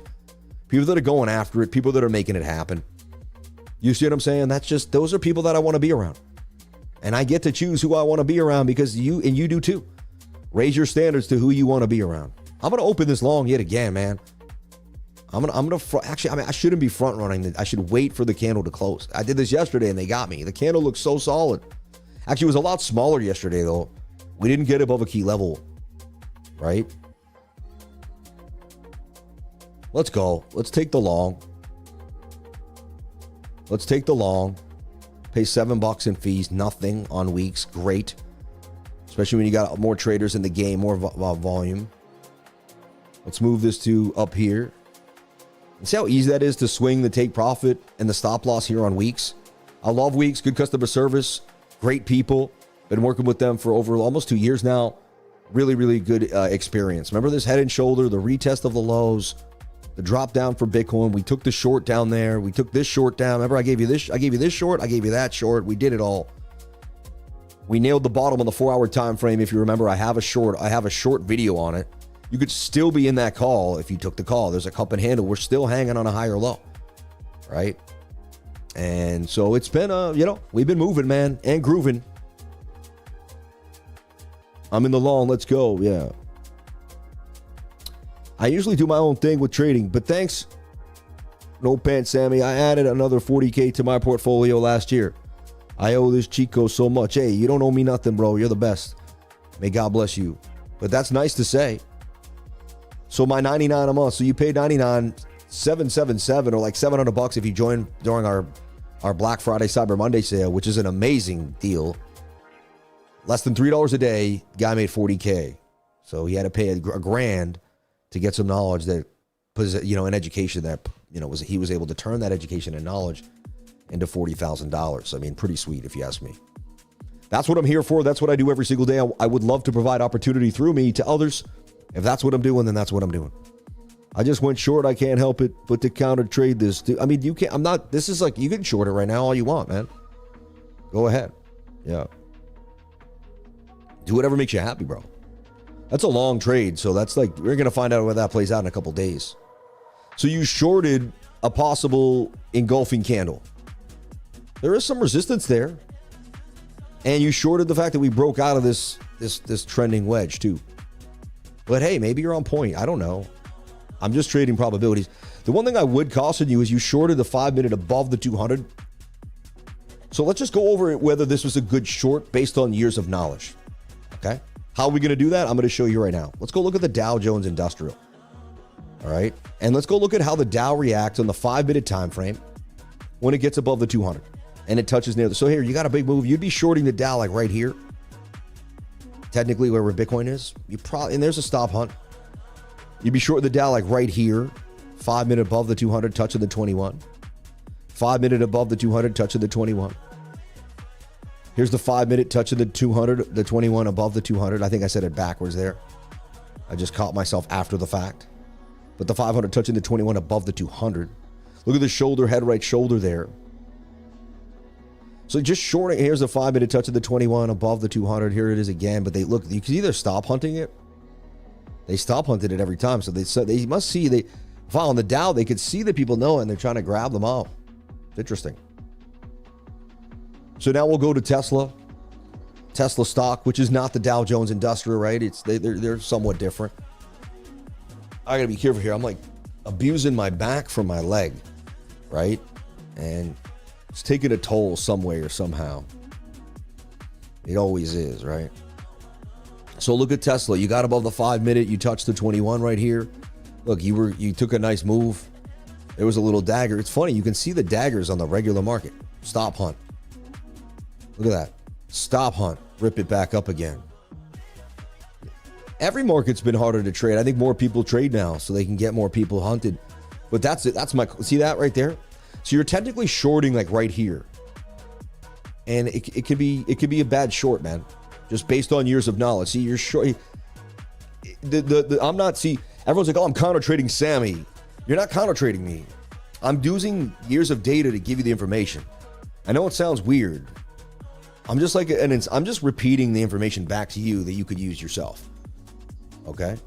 People that are going after it, people that are making it happen. You see what I'm saying? Those are people that I want to be around. And I get to choose who I want to be around because you do too. Raise your standards to who you want to be around. I'm going to open this long yet again, man. I shouldn't be front running. I should wait for the candle to close. I did this yesterday and they got me. The candle looks so solid. Actually, it was a lot smaller yesterday though. We didn't get above a key level, right? Let's go. Let's take the long. Pay $7 in fees. Nothing on weeks. Great. Especially when you got more traders in the game, more volume. Let's move this to up here. And see how easy that is to swing the take profit and the stop loss here on weeks. I love weeks. Good customer service. Great people. Been working with them for over almost 2 years now. Really, really good experience. Remember this head and shoulder, the retest of the lows. the drop down for Bitcoin. We took the short down there. We took this short down. Remember, I gave you this short. I gave you that short. We did it all. We nailed the bottom on the 4-hour time frame. If you remember, I have a short video on it. You could still be in that call if you took the call. There's a cup and handle. We're still hanging on a higher low, right? And so it's been, we've been moving, man, and grooving. I'm in the long. Let's go. Yeah. I usually do my own thing with trading, but thanks, No Pants Sammy. I added another 40K to my portfolio last year. I owe this Chico so much. Hey, you don't owe me nothing, bro. You're the best. May God bless you. But that's nice to say. So my $99 a month. So you paid $99,777 or like $700 if you join during our Black Friday Cyber Monday sale, which is an amazing deal. Less than $3 a day, guy made 40K. So he had to pay a grand to get some knowledge that, an education that, he was able to turn that education and knowledge into $40,000. I mean, pretty sweet if you ask me. That's what I'm here for. That's what I do every single day. I would love to provide opportunity through me to others. If that's what I'm doing, then that's what I'm doing. I just went short. I can't help it but to counter trade this. I mean, you can't, this is like, you can short it right now all you want, man. Go ahead. Yeah. Do whatever makes you happy, bro. That's a long trade. So that's like, we're going to find out where that plays out in a couple days. So you shorted a possible engulfing candle. There is some resistance there. And you shorted the fact that we broke out of this trending wedge too. But hey, maybe you're on point. I don't know. I'm just trading probabilities. The one thing I would caution you is you shorted the 5-minute above the 200. So let's just go over whether this was a good short based on years of knowledge. Okay. How are we going to do that? I'm going to show you right now. Let's go look at the Dow Jones Industrial. All right. And let's go look at how the Dow reacts on the 5-minute time frame when it gets above the 200 and it touches near the. So here, you got a big move. You'd be shorting the Dow like right here. Technically where Bitcoin is. And there's a stop hunt. You'd be shorting the Dow like right here. 5-minute above the 200, touching the 21. 5-minute above the 200, touching the 21. Here's the 5-minute touching the 200, the 21 above the 200. I think I said it backwards there. I just caught myself after the fact. But the 500 touching the 21 above the 200. Look at the shoulder, head right shoulder there. So just shorting, here's the 5-minute touching the 21 above the 200. Here it is again. But you can either stop hunting it. They stop hunted it every time. So they must see, on the Dow, they could see that people know and they're trying to grab them out. It's interesting. So now we'll go to Tesla stock, which is not the Dow Jones Industrial, right? They're somewhat different. I gotta be careful here. I'm like abusing my back from my leg, right? And it's taking a toll some way or somehow. It always is, right? So look at Tesla. You got above the 5-minute. You touched the 21 right here. Look, you took a nice move. There was a little dagger. It's funny. You can see the daggers on the regular market. Stop hunt. Look at that. Stop hunt. Rip it back up again. Every market's been harder to trade. I think more people trade now so they can get more people hunted. But that's it. See that right there? So you're technically shorting like right here. And it could be a bad short, man. Just based on years of knowledge. See, you're short. Everyone's like, oh, I'm counter trading Sammy. You're not counter trading me. I'm using years of data to give you the information. I know it sounds weird. I'm just repeating the information back to you that you could use yourself. Okay?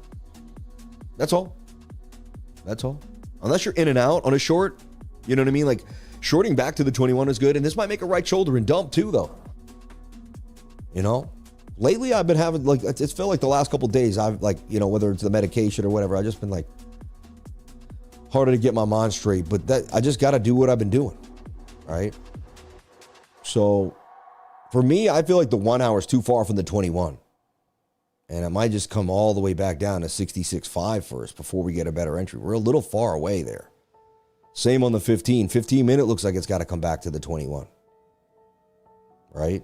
That's all. Unless you're in and out on a short, you know what I mean? Like shorting back to the 21 is good. And this might make a right shoulder and dump too, though. You know? Lately, I've been having, like, it's felt like the last couple of days, I've, like, whether it's the medication or whatever, I've just been, like, harder to get my mind straight. But I just got to do what I've been doing, right? So, for me, I feel like the 1 hour is too far from the 21. And it might just come all the way back down to 66.5 first before we get a better entry. We're a little far away there. Same on the 15. 15-minute looks like it's got to come back to the 21, right?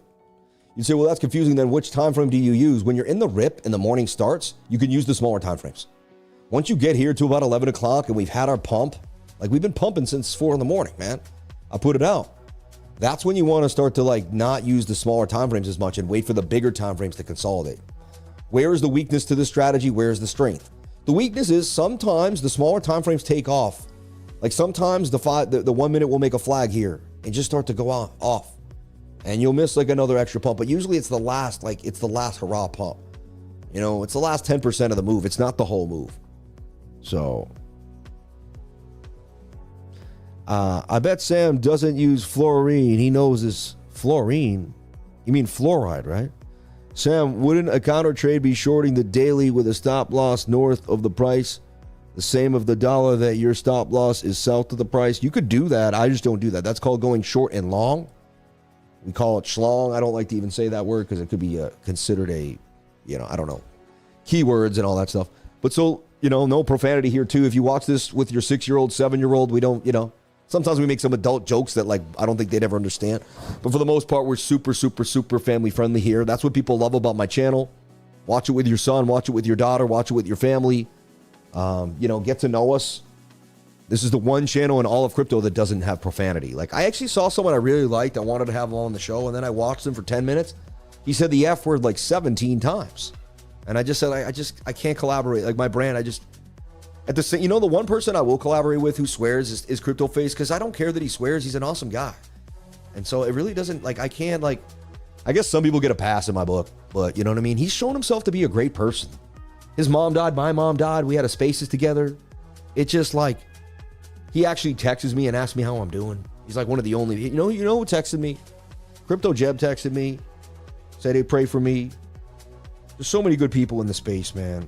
You'd say, well, that's confusing. Then which time frame do you use? When you're in the rip and the morning starts, you can use the smaller time frames. Once you get here to about 11 o'clock and we've had our pump, like we've been pumping since 4 in the morning, man. I put it out. That's when you want to start to like not use the smaller time frames as much and wait for the bigger time frames to consolidate. Where is the weakness to this strategy? Where is the strength? The weakness is sometimes the smaller time frames take off. Like sometimes the 1 minute will make a flag here and just start to go off. And you'll miss like another extra pump. But usually it's the last hurrah pump. You know, it's the last 10% of the move. It's not the whole move. So I bet Sam doesn't use fluorine. He knows this fluorine. You mean fluoride, right? Sam, wouldn't a counter trade be shorting the daily with a stop loss north of the price? The same of the dollar that your stop loss is south of the price? You could do that. I just don't do that. That's called going short and long. We call it schlong. I don't like to even say that word because it could be considered a, I don't know, keywords and all that stuff. But so, no profanity here too. If you watch this with your 6-year-old, 7-year-old, we don't, sometimes we make some adult jokes that I don't think they'd ever understand. But for the most part, we're super, super, super family friendly here. That's what people love about my channel. Watch it with your son, watch it with your daughter, watch it with your family. Get to know us. This is the one channel in all of crypto that doesn't have profanity. I actually saw someone I really liked. I wanted to have him on the show, and then I watched him for 10 minutes. He said the F word 17 times. And I just said, I can't collaborate. My brand, at the same, the one person I will collaborate with who swears is Crypto Face, because I don't care that he swears. He's an awesome guy. And so it really doesn't, I can't, I guess some people get a pass in my book, but you know what I mean? He's shown himself to be a great person. His mom died, my mom died. We had a spaces together. It's just he actually texts me and asks me how I'm doing. He's one of the only, you know who texted me? Crypto Jeb texted me, said he'd pray for me. There's so many good people in the space, man.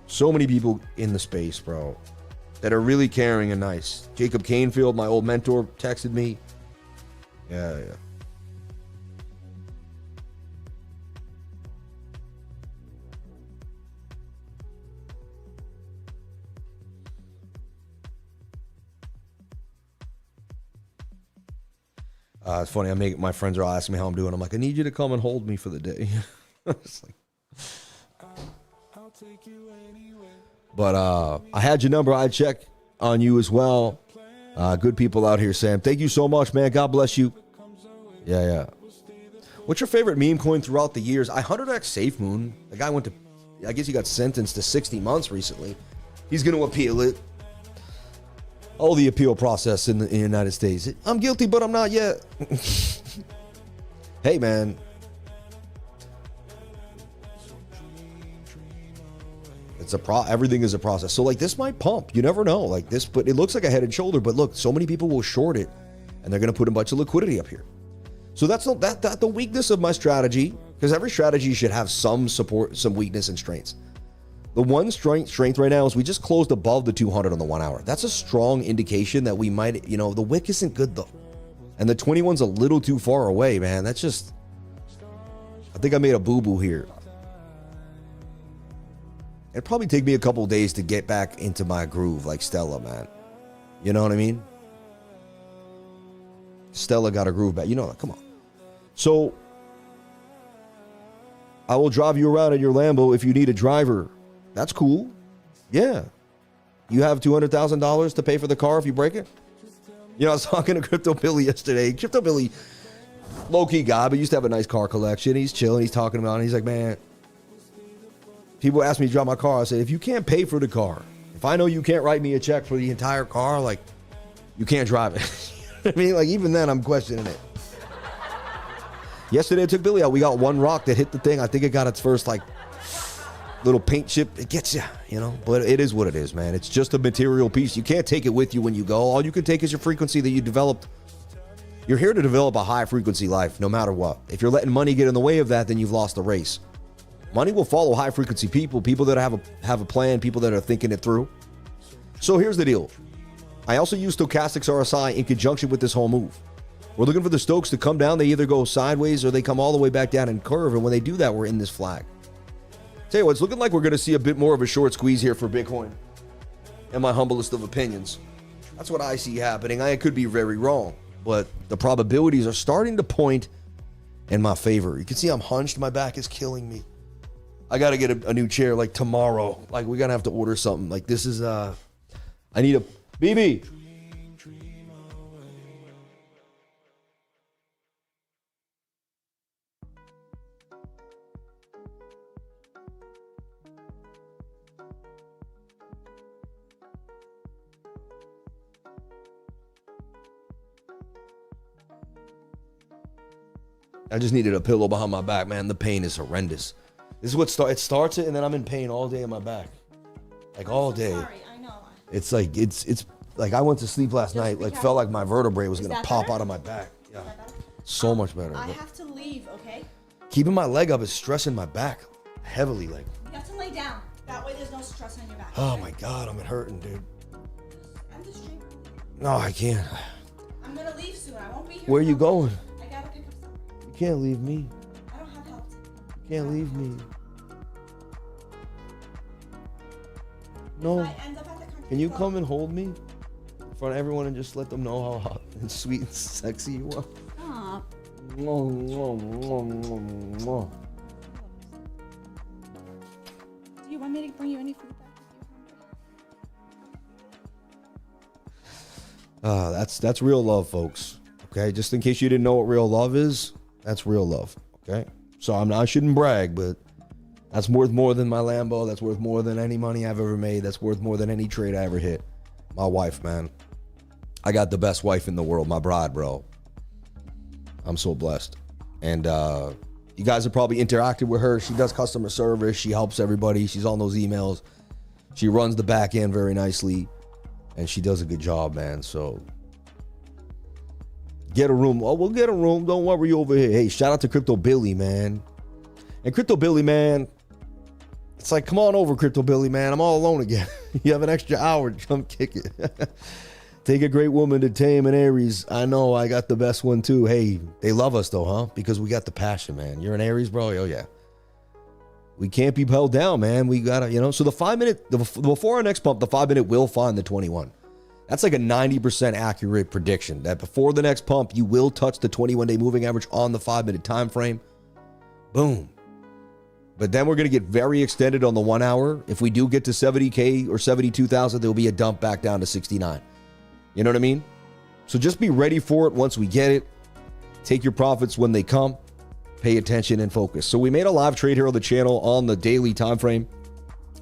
So many people in the space, bro, that are really caring and nice. Jacob Canfield, my old mentor, texted me. Yeah. It's funny. My friends are all asking me how I'm doing. I'm like, I need you to come and hold me for the day. But I had your number. I check on you as well. Good people out here, Sam. Thank you so much, man. God bless you. Yeah. What's your favorite meme coin throughout the years? 100x SafeMoon. The guy I guess he got sentenced to 60 months recently. He's going to appeal it. All the appeal process in the United States. I'm guilty, but I'm not yet. Hey, man. Everything is a process. So this might pump. You never know. But it looks like a head and shoulder. But look, so many people will short it, and they're going to put a bunch of liquidity up here. So that's not the weakness of my strategy, because every strategy should have some support, some weakness and strengths. The one strength right now is we just closed above the 200 on the 1 hour. That's a strong indication that we might, the wick isn't good though. And the 21's a little too far away, man. That's just, I think I made a boo-boo here. It'd probably take me a couple days to get back into my groove like Stella, man. You know what I mean? Stella got a groove back. Come on. So, I will drive you around in your Lambo if you need a driver. That's cool. Yeah. You have $200,000 to pay for the car if you break it? I was talking to Crypto Billy yesterday. Crypto Billy, low-key guy, but used to have a nice car collection. He's chilling. He's talking about it. He's like, man, people ask me to drive my car. I say, if you can't pay for the car, if I know you can't write me a check for the entire car, you can't drive it. I mean, even then, I'm questioning it. Yesterday, I took Billy out. We got one rock that hit the thing. I think it got its first, little paint chip. It gets you, but it is what it is, man. It's just a material piece. You can't take it with you when you go. All you can take is your frequency that you developed. You're here to develop a high frequency life no matter what. If you're letting money get in the way of that, then you've lost the race. Money will follow high frequency people that have a plan, people that are thinking it through. So here's the deal. I also use stochastics RSI in conjunction with this whole move. We're looking for the Stokes to come down. They either go sideways or they come all the way back down and curve. And when they do that, we're in this flag. Tell you what, it's looking like we're going to see a bit more of a short squeeze here for Bitcoin. In my humblest of opinions. That's what I see happening. I could be very wrong, but the probabilities are starting to point in my favor. You can see I'm hunched. My back is killing me. I got to get a new chair tomorrow. We're going to have to order something. This is, I need a, BB. I just needed a pillow behind my back, man. The pain is horrendous. This is what it starts it, and then I'm in pain all day in my back. Like all day. Sorry, I know. It's like I went to sleep last night, like felt like my vertebrae was gonna pop out of my back. Yeah. So much better. I have to leave, okay? Keeping my leg up is stressing my back heavily. Like, you have to lay down. That way there's no stress on your back. Oh my God, I'm hurting, dude. I'm just stream. No, I can't. I'm gonna leave soon. I won't be here. Where are you going? I gotta pick up something. You can't leave me. I don't have help. You can't leave me. No. If I end up at the country Can you club, come and hold me in front of everyone and just let them know how hot and sweet and sexy you are? Stop. Do you want me to bring you any food back if you're hungry? That's real love, folks. Okay, just in case you didn't know what real love is, that's real love. Okay, so I shouldn't brag, but that's worth more than my Lambo. That's worth more than any money I've ever made. That's worth more than any trade I ever hit. My wife, man. I got the best wife in the world, my bride, bro. I'm so blessed. And you guys have probably interacted with her. She does customer service. She helps everybody. She's on those emails. She runs the back end very nicely. And she does a good job, man. So get a room. Oh, we'll get a room. Don't worry over here. Hey, shout out to Crypto Billy, man. And Crypto Billy, man, it's like, come on over, Crypto Billy, man. I'm all alone again. You have an extra hour. Come kick it. Take a great woman to tame an Aries. I know I got the best one too. Hey, they love us though, huh? Because we got the passion, man. You're an Aries, bro? Oh, yeah. We can't be held down, man. We got to, so the 5 minute, before our next pump, the 5 minute will find the 21. That's like a 90% accurate prediction that before the next pump, you will touch the 21-day moving average on the 5 minute time frame. Boom. But then we're going to get very extended on the 1 hour. If we do get to 70K or 72,000, there'll be a dump back down to 69. You know what I mean? So just be ready for it once we get it. Take your profits when they come. Pay attention and focus. So we made a live trade here on the channel on the daily time frame.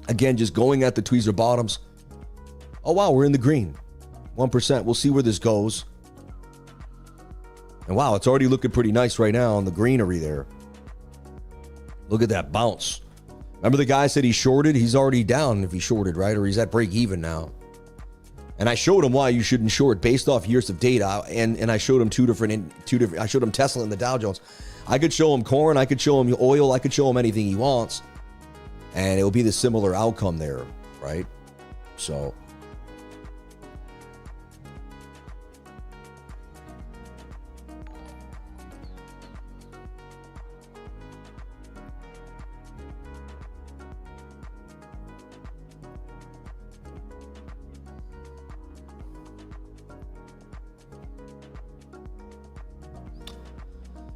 Again, just going at the tweezer bottoms. Oh, wow, we're in the green. 1%. We'll see where this goes. And wow, it's already looking pretty nice right now on the greenery there. Look at that bounce. Remember the guy said he shorted? He's already down if he shorted, right? Or he's at break even now. And I showed him why you shouldn't short based off years of data. And I showed him two different, I showed him Tesla and the Dow Jones. I could show him corn. I could show him oil. I could show him anything he wants. And it will be the similar outcome there, right? So.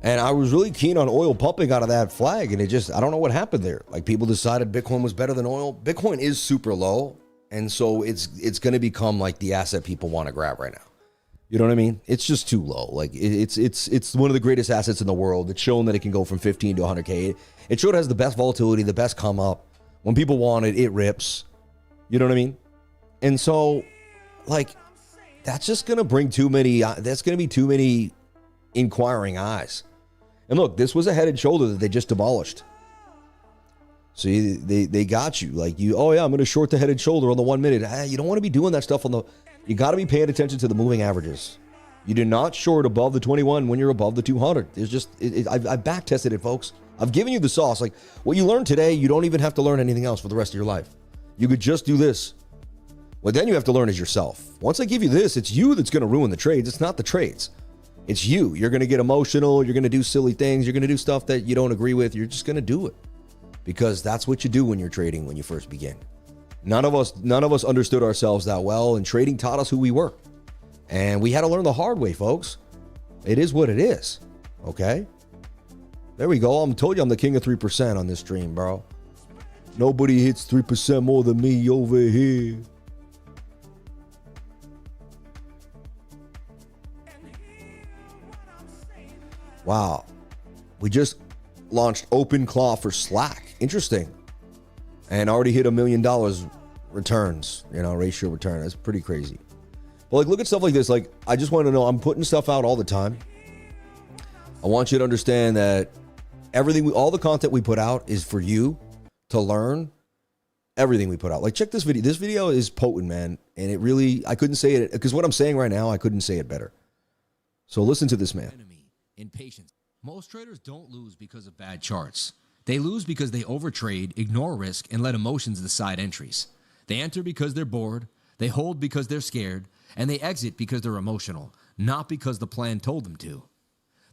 And I was really keen on oil pumping out of that flag. And it just, I don't know what happened there. Like people decided Bitcoin was better than oil. Bitcoin is super low. And so it's going to become like the asset people want to grab right now. You know what I mean? It's just too low. Like it's one of the greatest assets in the world. It's shown that it can go from 15 to 100K. It showed it has the best volatility, the best come up. When people want it, it rips. You know what I mean? And so like, that's just going to bring too many, that's going to be too many inquiring eyes. And look, this was a head and shoulder that they just demolished. So they got you. Like you, oh yeah, I'm going to short the head and shoulder on the 1 minute. You don't want to be doing that stuff on the, you got to be paying attention to the moving averages. You do not short above the 21 when you're above the 200. There's just, I've back tested it, folks. I've given you the sauce. Like what you learned today, you don't even have to learn anything else for the rest of your life. You could just do this. What then you have to learn is yourself. Once I give you this, it's you that's going to ruin the trades. It's not the trades. It's you. You're going to get emotional. You're going to do silly things. You're going to do stuff that you don't agree with. You're just going to do it because that's what you do when you're trading when you first begin. None of us understood ourselves that well, and trading taught us who we were. And we had to learn the hard way, folks. It is what it is. Okay? There we go. I told you I'm the king of 3% on this stream, bro. Nobody hits 3% more than me over here. Wow. We just launched Open Claw for Slack. Interesting. And already hit $1 million returns, ratio return. That's pretty crazy. But like, look at stuff like this. Like, I just want to know, I'm putting stuff out all the time. I want you to understand that all the content we put out is for you to learn. Everything we put out. Like, check this video. This video is potent, man. And it really, I couldn't say it, because what I'm saying right now, I couldn't say it better. So listen to this, man. Impatience. Most traders don't lose because of bad charts. They lose because they overtrade, ignore risk, and let emotions decide entries. They enter because they're bored, they hold because they're scared, and they exit because they're emotional, not because the plan told them to.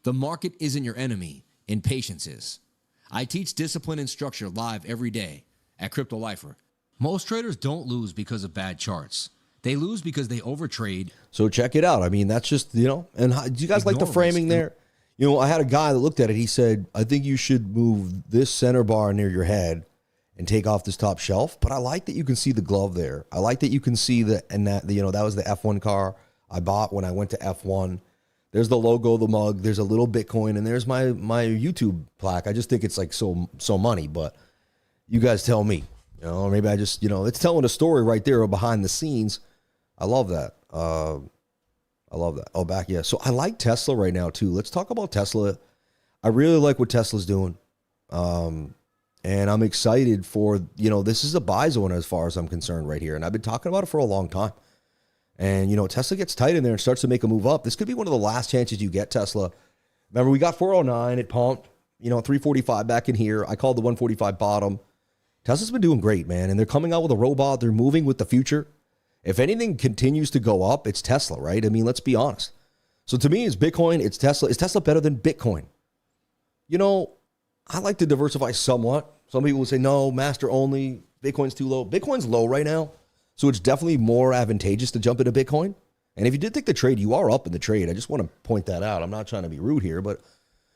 The market isn't your enemy. Impatience is. I teach discipline and structure live every day at Crypto Lifer. Most traders don't lose because of bad charts. They lose because they overtrade. So check it out. I mean, that's just, you know, and do you guys like the framing there? You know, I had a guy that looked at it. He said, I think you should move this center bar near your head and take off this top shelf. But I like that you can see the glove there. I like that you can see that was the F1 car I bought when I went to F1. There's the logo, the mug. There's a little Bitcoin, and there's my YouTube plaque. I just think it's like so money, but you guys tell me. You know, or maybe I just, you know, it's telling a story right there behind the scenes. I love that. I love that. Oh, back, yeah. So I like Tesla right now, too. Let's talk about Tesla. I really like what Tesla's doing. And I'm excited for, you know, this is a buy zone as far as I'm concerned right here. And I've been talking about it for a long time. And, you know, Tesla gets tight in there and starts to make a move up. This could be one of the last chances you get, Tesla. Remember, we got 409. It pumped, you know, 345 back in here. I called the 145 bottom. Tesla's been doing great, man. And they're coming out with a robot. They're moving with the future. If anything continues to go up, it's Tesla, right? I mean, let's be honest. So to me, it's Bitcoin, it's Tesla. Is Tesla better than Bitcoin? You know, I like to diversify somewhat. Some people will say, no, master only, Bitcoin's too low. Bitcoin's low right now, so it's definitely more advantageous to jump into Bitcoin. And if you did take the trade, you are up in the trade. I just want to point that out. I'm not trying to be rude here, but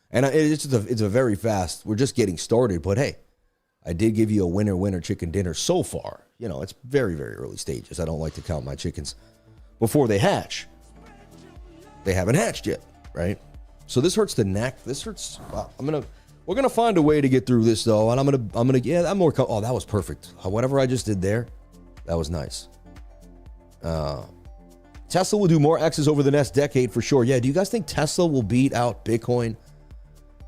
it's a very fast, we're just getting started. But hey, I did give you a winner chicken dinner so far. You know, it's very, very early stages. I don't like to count my chickens before they hatch. They haven't hatched yet, right? So this hurts the neck. This hurts. Wow. We're gonna find a way to get through this though, and I'm more. Oh, that was perfect. Whatever I just did there, that was nice. Tesla will do more X's over the next decade for sure. Yeah. Do you guys think Tesla will beat out Bitcoin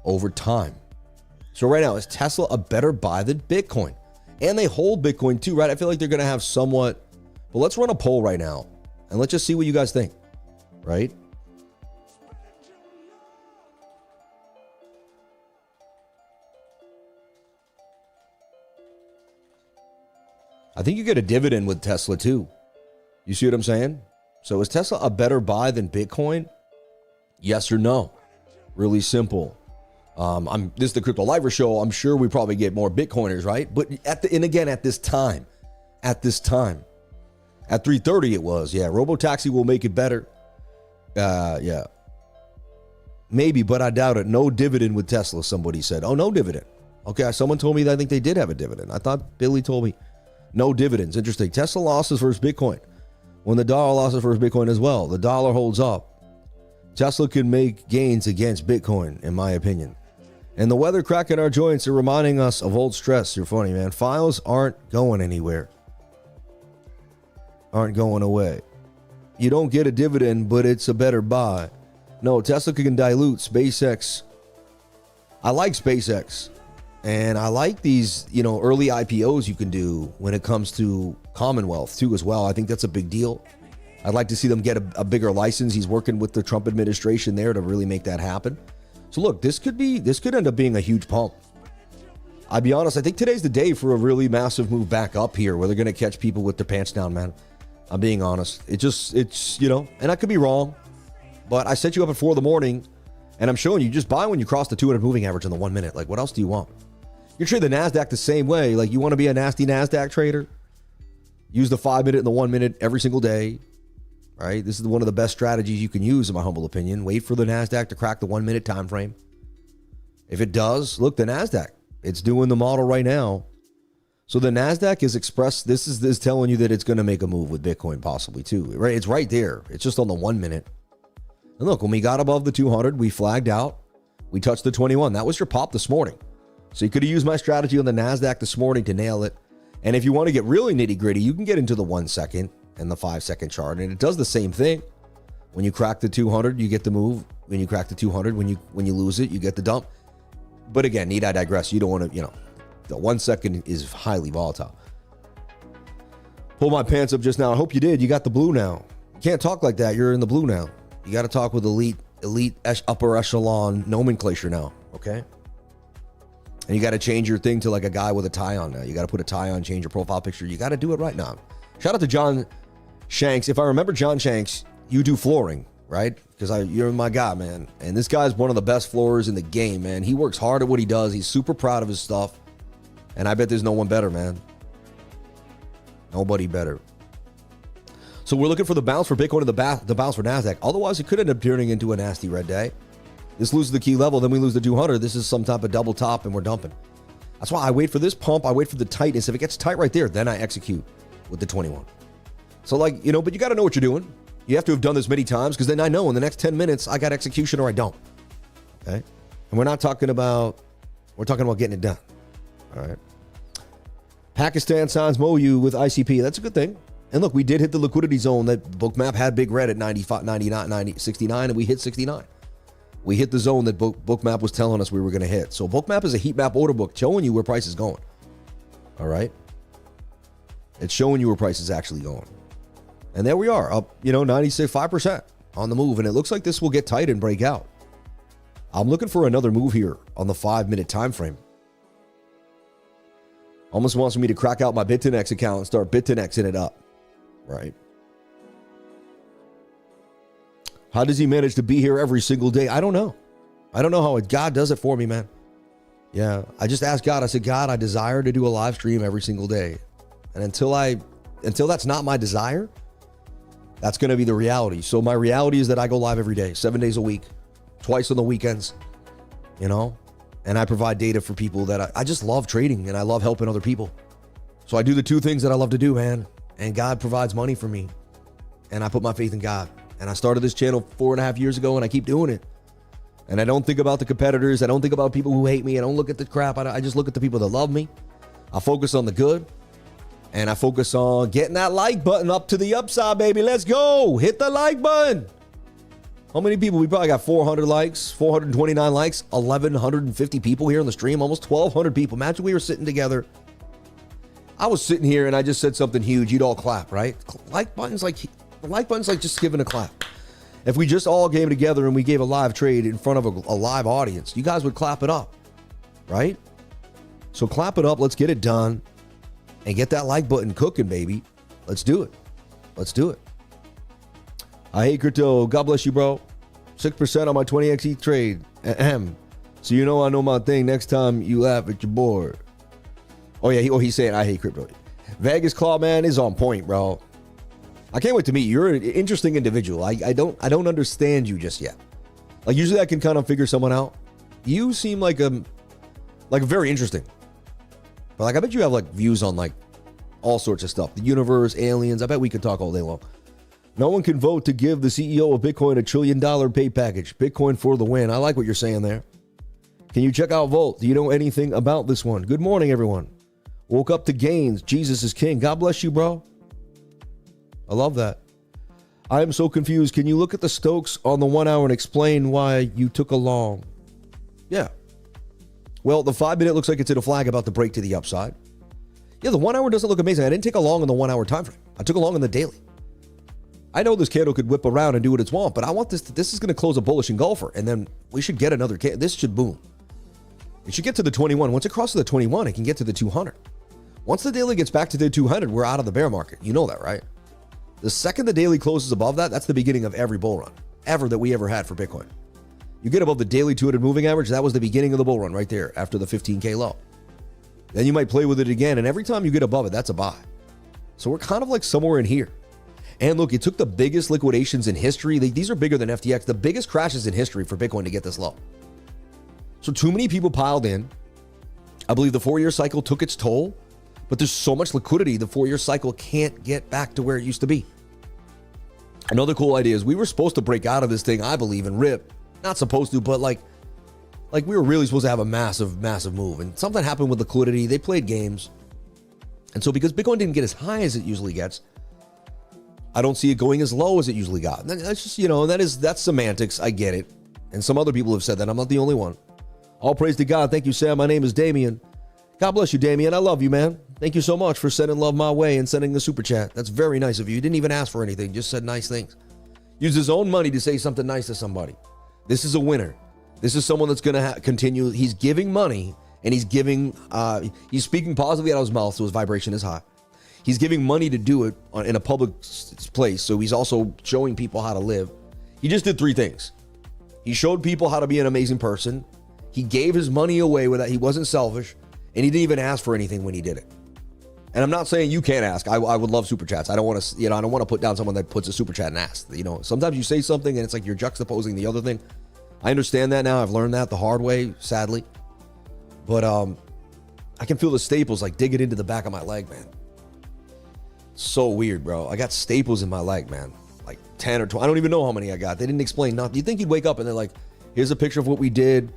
over time? So right now, is Tesla a better buy than Bitcoin? And they hold Bitcoin too, right? I feel like they're going to have somewhat, but let's run a poll right now and let's just see what you guys think, right? I think you get a dividend with Tesla too. You see what I'm saying? So is Tesla a better buy than Bitcoin? Yes or no? Really simple. This is the Crypto Lifer show. I'm sure we probably get more Bitcoiners, right? But at this time, at 3:30 it was. Yeah, Robotaxi will make it better. Yeah, maybe, but I doubt it. No dividend with Tesla. Somebody said, "Oh, no dividend." Okay, someone told me that I think they did have a dividend. I thought Billy told me no dividends. Interesting. Tesla losses versus Bitcoin. When the dollar losses versus Bitcoin as well, the dollar holds up. Tesla can make gains against Bitcoin, in my opinion. And the weather cracking our joints are reminding us of old stress. You're funny, man. Files aren't going anywhere. Aren't going away. You don't get a dividend, but it's a better buy. No, Tesla can dilute SpaceX. I like SpaceX. And I like these, you know, early IPOs you can do when it comes to Commonwealth too as well. I think that's a big deal. I'd like to see them get a bigger license. He's working with the Trump administration there to really make that happen. So look, this could end up being a huge pump. I'll be honest, I think today's the day for a really massive move back up here where they're going to catch people with their pants down, man. I'm being honest. It's, you know, and I could be wrong, but I set you up at 4 a.m. and I'm showing you just buy when you cross the 200 moving average in the 1 minute. Like, what else do you want? You trade the NASDAQ the same way. Like, you want to be a nasty NASDAQ trader? Use the 5 minute and the 1 minute every single day. Right? This is one of the best strategies you can use, in my humble opinion. Wait for the NASDAQ to crack the 1 minute time frame. If it does, look, the NASDAQ, it's doing the model right now. So the NASDAQ is expressed. This is telling you that it's going to make a move with Bitcoin possibly too. Right? It's right there. It's just on the 1 minute. And look, when we got above the 200, we flagged out. We touched the 21. That was your pop this morning. So you could have used my strategy on the NASDAQ this morning to nail it. And if you want to get really nitty gritty, you can get into the 1 second and the 5 second chart. And it does the same thing. When you crack the 200, you get the move. when you crack the 200. When you lose it, you get the dump. But again, need I digress? You don't want to, the 1 second is highly volatile. Pull my pants up just now. I hope you did. You got the blue now. You can't talk like that. You're in the blue now. You got to talk with elite upper echelon nomenclature now. Okay. And you got to change your thing to like a guy with a tie on now. You got to put a tie on, change your profile picture. You got to do it right now. Shout out to John Shanks. If I remember John Shanks, you do flooring, right? Because you're my guy, man. And this guy's one of the best floorers in the game, man. He works hard at what he does. He's super proud of his stuff. And I bet there's no one better, man. Nobody better. So we're looking for the bounce for Bitcoin and the bounce for NASDAQ. Otherwise, it could end up turning into a nasty red day. This loses the key level, then we lose the 200. This is some type of double top, and we're dumping. That's why I wait for this pump. I wait for the tightness. If it gets tight right there, then I execute with the 21. So but you got to know what you're doing. You have to have done this many times, because then I know in the next 10 minutes, I got execution or I don't. Okay? And we're talking about getting it done. All right. Pakistan signs MOU with ICP. That's a good thing. And look, we did hit the liquidity zone that Bookmap had big red at 95, 99, 90, 69, and we hit 69. We hit the zone that Bookmap was telling us we were going to hit. So Bookmap is a heat map order book showing you where price is going. All right? It's showing you where price is actually going. And there we are, up, 96.5% on the move. And it looks like this will get tight and break out. I'm looking for another move here on the 5-minute time frame. Almost wants me to crack out my Pionex account and start Pionexing it up. Right? How does he manage to be here every single day? I don't know. I don't know how God does it for me, man. Yeah, I just asked God. I said, God, I desire to do a live stream every single day. And until that's not my desire, that's going to be the reality. So my reality is that I go live every day, 7 days a week, twice on the weekends, and I provide data for people that I just love trading, and I love helping other people. So I do the two things that I love to do, man. And God provides money for me. And I put my faith in God. And I started this channel 4.5 years ago, and I keep doing it. And I don't think about the competitors. I don't think about people who hate me. I don't look at the crap. I just look at the people that love me. I focus on the good. And I focus on getting that like button up to the upside, baby. Let's go. Hit the like button. How many people? We probably got 400 likes, 429 likes, 1,150 people here on the stream, almost 1,200 people. Imagine we were sitting together. I was sitting here and I just said something huge. You'd all clap, right? The like button's like just giving a clap. If we just all came together and we gave a live trade in front of a live audience, you guys would clap it up, right? So clap it up. Let's get it done and get that like button cooking, baby. Let's do it. Let's do it. I hate crypto. God bless you, bro. 6% on my 20x ETH trade. Ahem. So I know my thing. Next time you laugh at your board. Oh yeah, he's saying I hate crypto. Vegas Claw, man, is on point, bro. I can't wait to meet you. You're an interesting individual. I don't understand you just yet. Like usually I can kind of figure someone out. You seem like very interesting. But I bet you have views on all sorts of stuff. The universe, aliens. I bet we could talk all day long. No one can vote to give the CEO of Bitcoin $1 trillion pay package. Bitcoin for the win. I like what you're saying there. Can you check out Volt? Do you know anything about this one? Good morning, everyone. Woke up to gains. Jesus is king. God bless you, bro. I love that. I am so confused. Can you look at the Stokes on the 1 hour and explain why you took a long? Yeah. Well, the 5-minute looks like it's in a flag about the break to the upside. Yeah, the 1 hour doesn't look amazing. I didn't take a long on the 1 hour time frame. I took a long on the daily. I know this candle could whip around and do what it's want, but I want this. This is going to close a bullish engulfer, and then we should get another candle. This should boom. It should get to the 21. Once it crosses the 21, it can get to the 200. Once the daily gets back to the 200, we're out of the bear market. You know that, right? The second the daily closes above that, that's the beginning of every bull run ever that we ever had for Bitcoin. You get above the daily 200 moving average, that was the beginning of the bull run right there after the 15K low. Then you might play with it again, and every time you get above it, that's a buy. So we're kind of somewhere in here. And look, it took the biggest liquidations in history. These are bigger than FTX. The biggest crashes in history for Bitcoin to get this low. So too many people piled in. I believe the 4-year cycle took its toll, but there's so much liquidity, the 4-year cycle can't get back to where it used to be. Another cool idea is we were supposed to break out of this thing, I believe, and rip. Not supposed to, but like we were really supposed to have a massive, massive move. And something happened with liquidity. They played games. And so because Bitcoin didn't get as high as it usually gets, I don't see it going as low as it usually got. And that's just, that's semantics. I get it. And some other people have said that. I'm not the only one. All praise to God. Thank you, Sam. My name is Damien. God bless you, Damien. I love you, man. Thank you so much for sending love my way and sending the super chat. That's very nice of you. You didn't even ask for anything. Just said nice things. Used his own money to say something nice to somebody. This is a winner. This is someone that's going to continue. He's giving money, and he's giving, he's speaking positively out of his mouth, so his vibration is high. He's giving money to do it in a public place, so he's also showing people how to live. He just did 3 things. He showed people how to be an amazing person. He gave his money away with that. He wasn't selfish, and he didn't even ask for anything when he did it. And I'm not saying you can't ask. I would love super chats. I don't want to, I don't want to put down someone that puts a super chat and asks. Sometimes you say something and it's like you're juxtaposing the other thing. I understand that now. I've learned that the hard way, sadly. But I can feel the staples like digging into the back of my leg, man. So weird, bro. I got staples in my leg, man. Like 10 or 12. I don't even know how many I got. They didn't explain nothing. You think you'd wake up and they're like, here's a picture of what we did.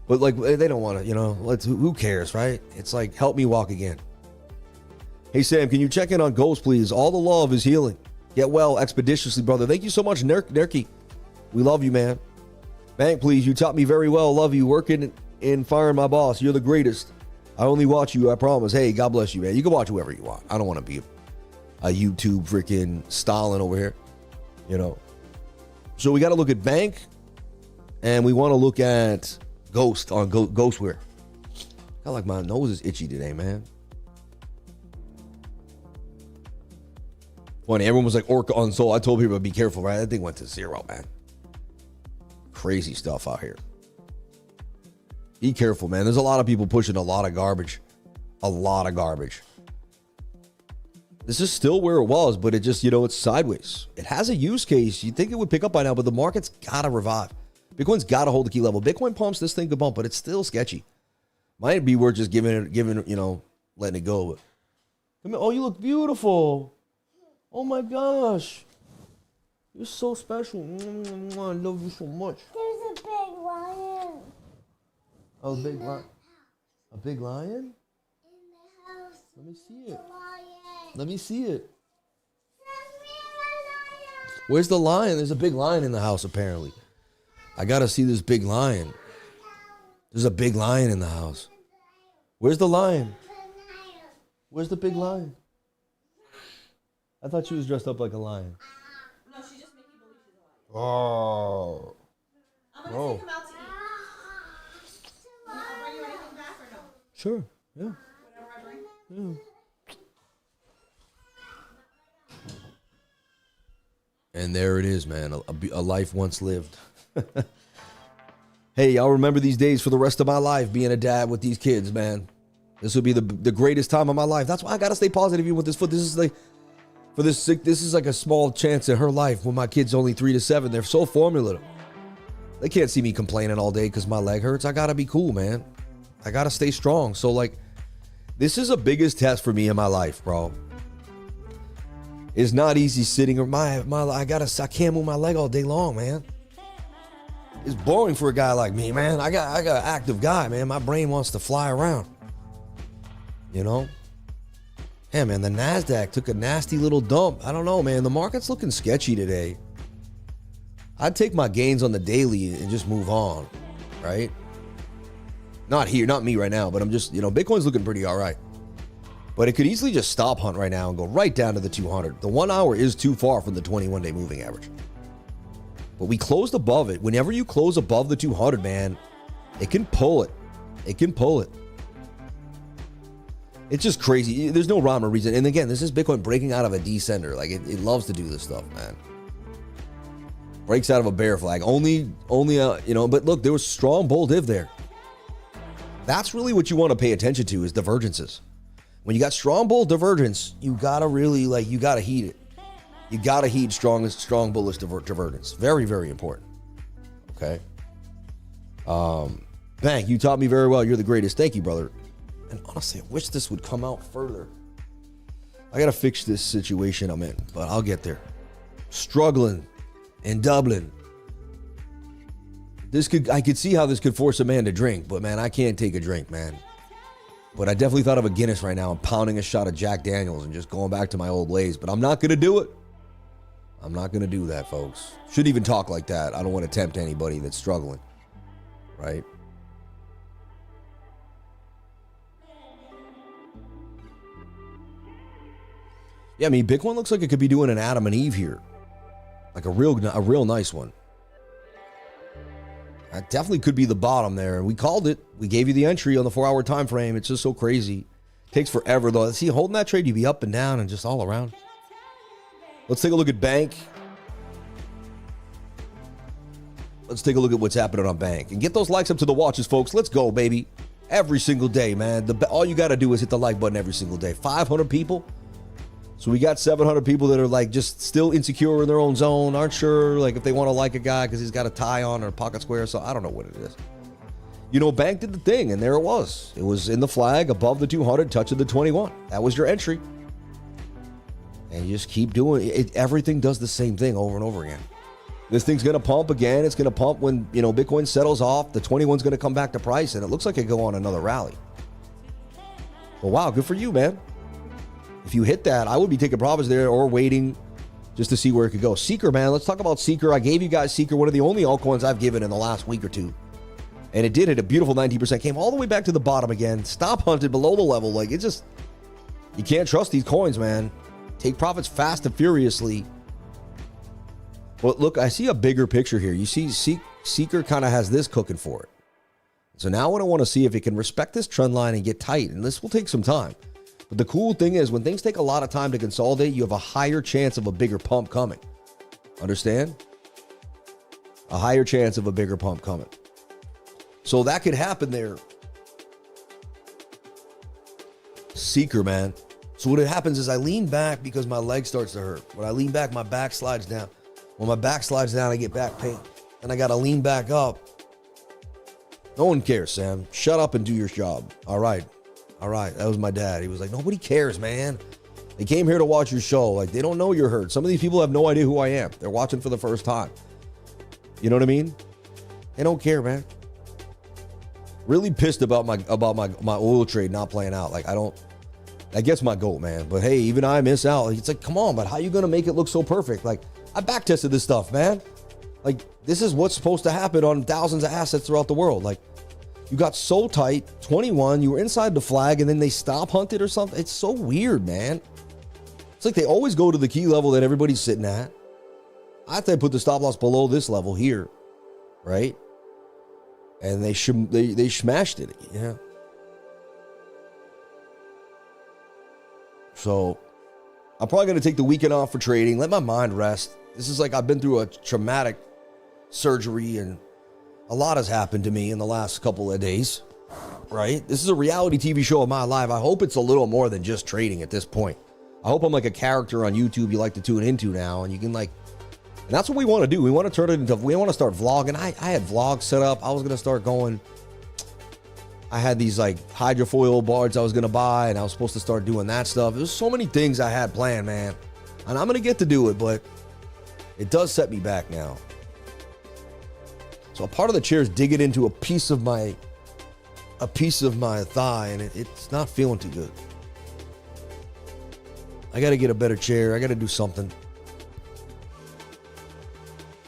But like, they don't want to, who cares, right? It's like, help me walk again. Hey, Sam, can you check in on Ghost, please? All the love is healing. Get well expeditiously, brother. Thank you so much, Nerky. We love you, man. Bank, please. You taught me very well. Love you. Working and firing my boss. You're the greatest. I only watch you, I promise. Hey, God bless you, man. You can watch whoever you want. I don't want to be a YouTube freaking Stalin over here, So we got to look at Bank, and we want to look at Ghost on Ghostware. I like my nose is itchy today, man. Funny, everyone was like Orca on Soul. I told people to be careful, right? That thing went to 0, man. Crazy stuff out here. Be careful, man. There's a lot of people pushing a lot of garbage. A lot of garbage. This is still where it was, but it just, it's sideways. It has a use case. You'd think it would pick up by now, but the market's got to revive. Bitcoin's got to hold the key level. Bitcoin pumps, this thing could bump, but it's still sketchy. Might be worth just giving it, letting it go. But, oh, you look beautiful. Oh my gosh. You're so special. I love you so much. There's a big lion. Oh, a big lion? A big lion? In the house. Let me see it. Lion. Let me see it. Send me a lion. Where's the lion? There's a big lion in the house, apparently. I gotta see this big lion. There's a big lion in the house. Where's the lion? Where's the big lion? I thought she was dressed up like a lion. No, she just making believe she's a lion. Oh. I'm gonna take him out to eat. I'll bring you anything back or no? Sure. Yeah. Whatever I bring. Yeah. And there it is, man. A life once lived. Hey, I'll remember these days for the rest of my life being a dad with these kids, man. This will be the greatest time of my life. That's why I gotta stay positive even with this foot. This is like this is like a small chance in her life when my kid's only 3 to 7. They're so formulative. They can't see me complaining all day because my leg hurts. I gotta be cool, man. I gotta stay strong. So like, this is the biggest test for me in my life, bro. It's not easy sitting or I can't move my leg all day long, man. It's boring for a guy like me, man. I got an active guy, man. My brain wants to fly around. Yeah, man, the NASDAQ took a nasty little dump. I don't know, man. The market's looking sketchy today. I'd take my gains on the daily and just move on, right? Not here, not me right now, but I'm just, Bitcoin's looking pretty all right. But it could easily just stop hunt right now and go right down to the 200. The 1 hour is too far from the 21-day moving average. But we closed above it. Whenever you close above the 200, man, it can pull it. It can pull it. It's just crazy. There's no rhyme or reason. And again, this is Bitcoin breaking out of a descender. Like it loves to do this stuff, man. Breaks out of a bear flag. Only, but look, there was strong bull div there. That's really what you want to pay attention to is divergences. When you got strong bull divergence, you gotta really you gotta heed it. You gotta heed strong bullish divergence. Very, very important. Okay. Bank, you taught me very well. You're the greatest. Thank you, brother. And honestly, I wish this would come out further. I gotta fix this situation I'm in, but I'll get there. Struggling in Dublin. I could see how this could force a man to drink, but man, I can't take a drink, man. But I definitely thought of a Guinness right now. I'm pounding a shot of Jack Daniels and just going back to my old ways, but I'm not gonna do it. I'm not going to do that, folks. Shouldn't even talk like that. I don't want to tempt anybody that's struggling, right? Yeah, I mean, Bitcoin looks like it could be doing an Adam and Eve here. Like a real nice one. That definitely could be the bottom there. And we called it. We gave you the entry on the 4-hour time frame. It's just so crazy. Takes forever, though. See, holding that trade, you'd be up and down and just all around. Let's take a look at Bank. Let's take a look at what's happening on Bank. And get those likes up to the watches, folks. Let's go, baby. Every single day, man. All you got to do is hit the like button every single day. 500 people. So we got 700 people that are like just still insecure in their own zone, aren't sure like if they want to like a guy because he's got a tie on or a pocket square. So I don't know what it is. You know, Bank did the thing, and there it was. It was in the flag above the 200, touching the 21. That was your entry. And you just keep doing it. Everything does the same thing over and over again. This thing's going to pump again. It's going to pump when, you know, Bitcoin settles off. The 21's going to come back to price, and it looks like it go on another rally. Well, wow, good for you, man. If you hit that, I would be taking profits there or waiting just to see where it could go. Seeker, man. Let's talk about Seeker. I gave you guys Seeker, one of the only altcoins I've given in the last week or two. And it did hit a beautiful 19%. Came all the way back to the bottom again. Stop hunted below the level. Like, it just, you can't trust these coins, man. Take profits fast and furiously. Well, look, I see a bigger picture here. You see Seeker kind of has this cooking for it. So now what I want to see if it can respect this trend line and get tight. And this will take some time. But the cool thing is when things take a lot of time to consolidate, you have a higher chance of a bigger pump coming. Understand? A higher chance of a bigger pump coming. So that could happen there. Seeker, man. So what happens is I lean back because my leg starts to hurt. When I lean back, my back slides down. When my back slides down, I get back pain. And I got to lean back up. No one cares, Sam. Shut up and do your job. All right. All right. That was my dad. He was like, nobody cares, man. They came here to watch your show. Like, they don't know you're hurt. Some of these people have no idea who I am. They're watching for the first time. You know what I mean? They don't care, man. Really pissed about my oil trade not playing out. Like, that gets my goat, man. But hey, even I miss out. It's like, come on, but how you going to make it look so perfect? Like, I back tested this stuff, man. Like, this is what's supposed to happen on thousands of assets throughout the world. Like, you got so tight, 21, you were inside the flag, and then they stop hunted or something. It's so weird, man. It's like they always go to the key level that everybody's sitting at. I think I put the stop loss below this level here, right? And they smashed it, yeah. So I'm probably going to take the weekend off for trading, let my mind rest. This is like I've been through a traumatic surgery and a lot has happened to me in the last couple of days, right? This is a reality TV show of my life. I hope it's a little more than just trading at this point. I hope I'm like a character on YouTube you like to tune into now, and you can like, and that's what we want to do. We want to turn it into, we want to start vlogging. I had vlogs set up. I was going to start going. I had these like hydrofoil boards I was going to buy, and I was supposed to start doing that stuff. There's so many things I had planned, man. And I'm going to get to do it, but it does set me back now. So a part of the chair is digging into a piece of my thigh, and it's not feeling too good. I got to get a better chair. I got to do something.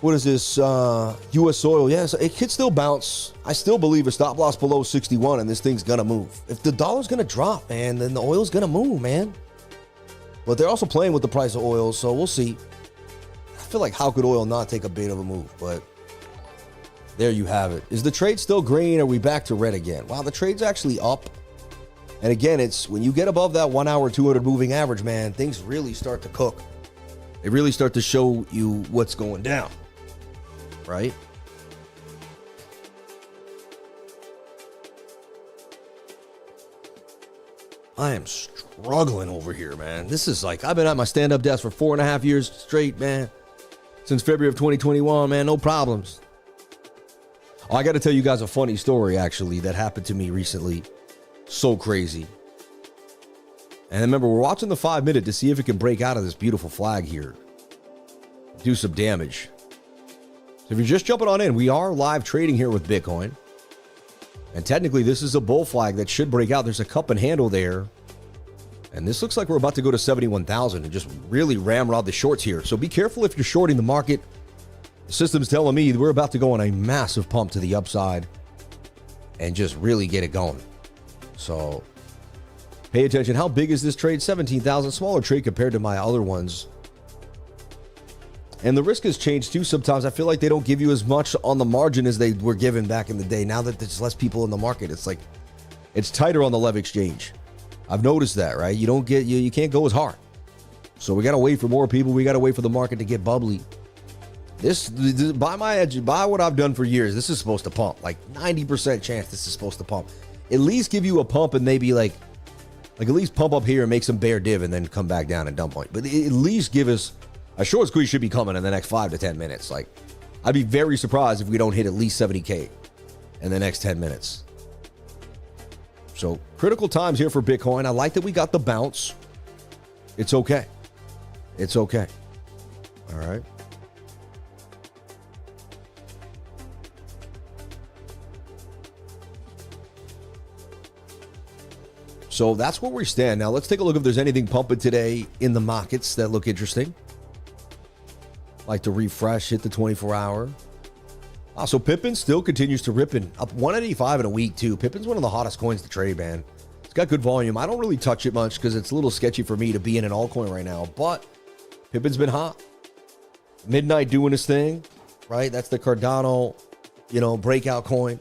What is this? USOIL. Yeah, so it could still bounce. I still believe a stop loss below 61, and this thing's going to move. If the dollar's going to drop, man, then the oil's going to move, man. But they're also playing with the price of oil, so we'll see. I feel like how could oil not take a bit of a move, but there you have it. Is the trade still green? Are we back to red again? Wow, the trade's actually up. And again, it's when you get above that 1 hour 200 moving average, man, things really start to cook. They really start to show you what's going down, right? I am struggling over here, man. This is like, I've been at my stand-up desk for 4.5 years straight, man. Since February of 2021, man, no problems. Oh, I got to tell you guys a funny story, actually, that happened to me recently. So crazy. And remember, we're watching the 5-minute to see if it can break out of this beautiful flag here. Do some damage. So if you're just jumping on in, we are live trading here with Bitcoin. And technically, this is a bull flag that should break out. There's a cup and handle there. And this looks like we're about to go to 71,000 and just really ramrod the shorts here. So be careful if you're shorting the market. The system's telling me we're about to go on a massive pump to the upside and just really get it going. So pay attention. How big is this trade? 17,000. Smaller trade compared to my other ones. And the risk has changed too sometimes. I feel like they don't give you as much on the margin as they were given back in the day. Now that there's less people in the market, it's like it's tighter on the Lev exchange. I've noticed that, right? You don't get you can't go as hard. So we got to wait for more people. We got to wait for the market to get bubbly. This by my edge, by what I've done for years, this is supposed to pump. Like 90% chance this is supposed to pump. At least give you a pump and maybe like at least pump up here and make some bear div and then come back down and dump point. But at least give us a short squeeze should be coming in the next 5 to 10 minutes. Like I'd be very surprised if we don't hit at least 70K in the next 10 minutes. So critical times here for Bitcoin. I like that we got the bounce. It's okay. It's okay. All right. So that's where we stand. Now let's take a look if there's anything pumping today in the markets that look interesting. Like to refresh, hit the 24-hour. So Pippin still continues to rip in. Up 185 in a week, too. Pippin's one of the hottest coins to trade, man. It's got good volume. I don't really touch it much because it's a little sketchy for me to be in an altcoin right now. But Pippin's been hot. Midnight doing his thing, right? That's the Cardano, breakout coin.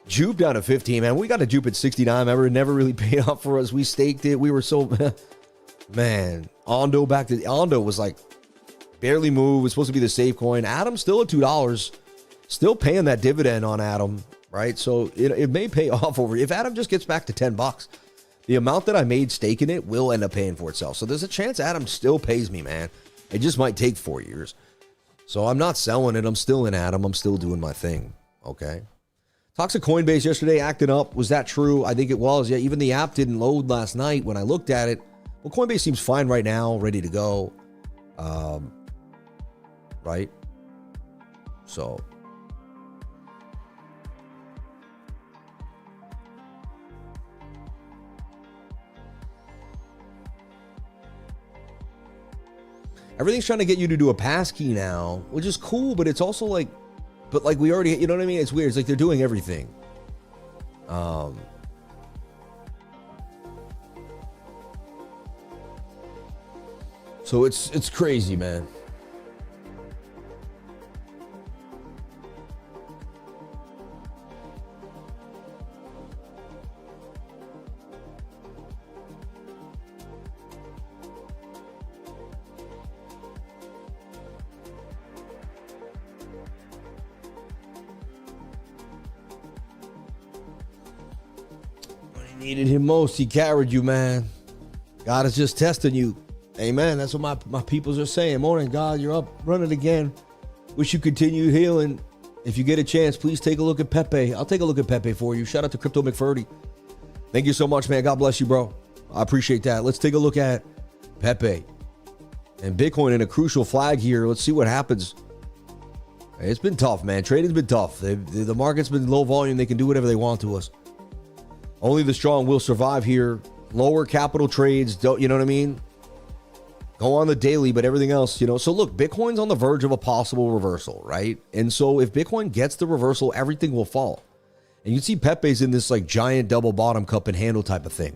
Jupe down to 15, man. We got a Jupe at 69. Remember, it never really paid off for us. We staked it. We were so... Man. Ondo was like... barely moved. It was supposed to be the safe coin. Atom still at $2. Still paying that dividend on Atom, right? So it may pay off over. If Atom just gets back to $10, the amount that I made staking it will end up paying for itself. So there's a chance Atom still pays me, man. It just might take 4 years. So I'm not selling it. I'm still in Atom. I'm still doing my thing. Okay. Talks of Coinbase yesterday acting up. Was that true? I think it was. Yeah, even the app didn't load last night when I looked at it. Well, Coinbase seems fine right now, ready to go. Right? So everything's trying to get you to do a passkey now, which is cool, but it's also like, we already, you know what I mean? It's weird. It's like they're doing everything. So it's crazy, man. Needed him most, he carried you, man. God is just testing you. Amen. That's what my peoples are saying. Morning, God, you're up running again. Wish you continue healing. If you get a chance, please take a look at Pepe. I'll take a look at Pepe for you. Shout out to Crypto McFurdy. Thank you so much, man. God bless you, bro. I appreciate that. Let's take a look at Pepe and Bitcoin in a crucial flag here. Let's see what happens. It's been tough, man. Trading's been tough. The market's been low volume. They can do whatever they want to us. Only the strong will survive here. Lower capital trades, don't, you know what I mean? Go on the daily, but everything else, So look, Bitcoin's on the verge of a possible reversal, right? And so if Bitcoin gets the reversal, everything will fall. And you see Pepe's in this like giant double bottom cup and handle type of thing.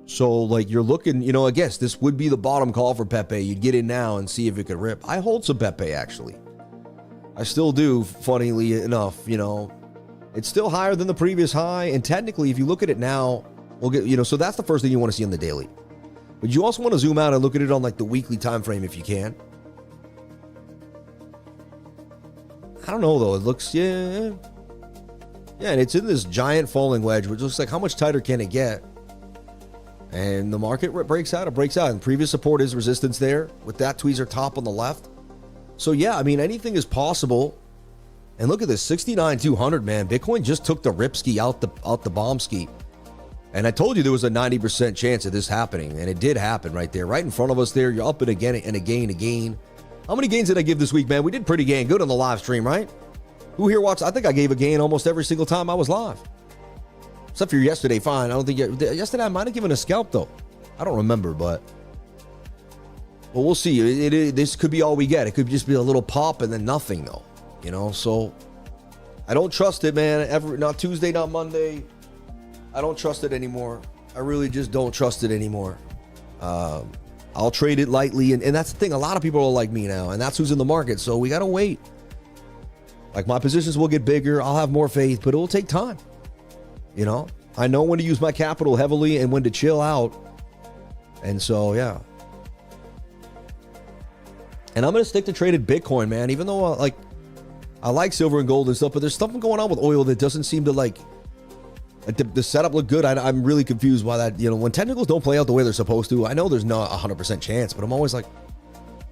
So like you're looking, I guess this would be the bottom call for Pepe. You'd get in now and see if it could rip. I hold some Pepe actually. I still do, funnily enough, It's still higher than the previous high. And technically, if you look at it now, we'll get, so that's the first thing you want to see on the daily. But you also want to zoom out and look at it on like the weekly time frame if you can. I don't know though. It looks, yeah, and it's in this giant falling wedge, which looks like how much tighter can it get? And the market breaks out. It breaks out. And previous support is resistance there with that tweezer top on the left. So yeah, I mean, anything is possible. And look at this, 69,200, man. Bitcoin just took the rip ski out the bomb ski. And I told you there was a 90% chance of this happening. And it did happen right there, right in front of us there. You're up and again and again. How many gains did I give this week, man? We did pretty good on the live stream, right? Who here watched? I think I gave a gain almost every single time I was live. Except for yesterday, fine. I don't think yesterday I might have given a scalp though. I don't remember, but we'll see. This could be all we get. It could just be a little pop and then nothing though. You know, so I don't trust it, man. Not Tuesday, not Monday. I don't trust it anymore. I really just don't trust it anymore. I'll trade it lightly, and that's the thing. A lot of people are like me now, and that's who's in the market. So we gotta wait. Like my positions will get bigger. I'll have more faith, but it will take time. You know, I know when to use my capital heavily and when to chill out. And so, yeah. And I'm going to stick to traded Bitcoin, man, even though I like silver and gold and stuff, but there's something going on with oil that doesn't seem to like the setup look good. I'm really confused why that, you know, when technicals don't play out the way they're supposed to, I know there's not 100% chance, but I'm always like,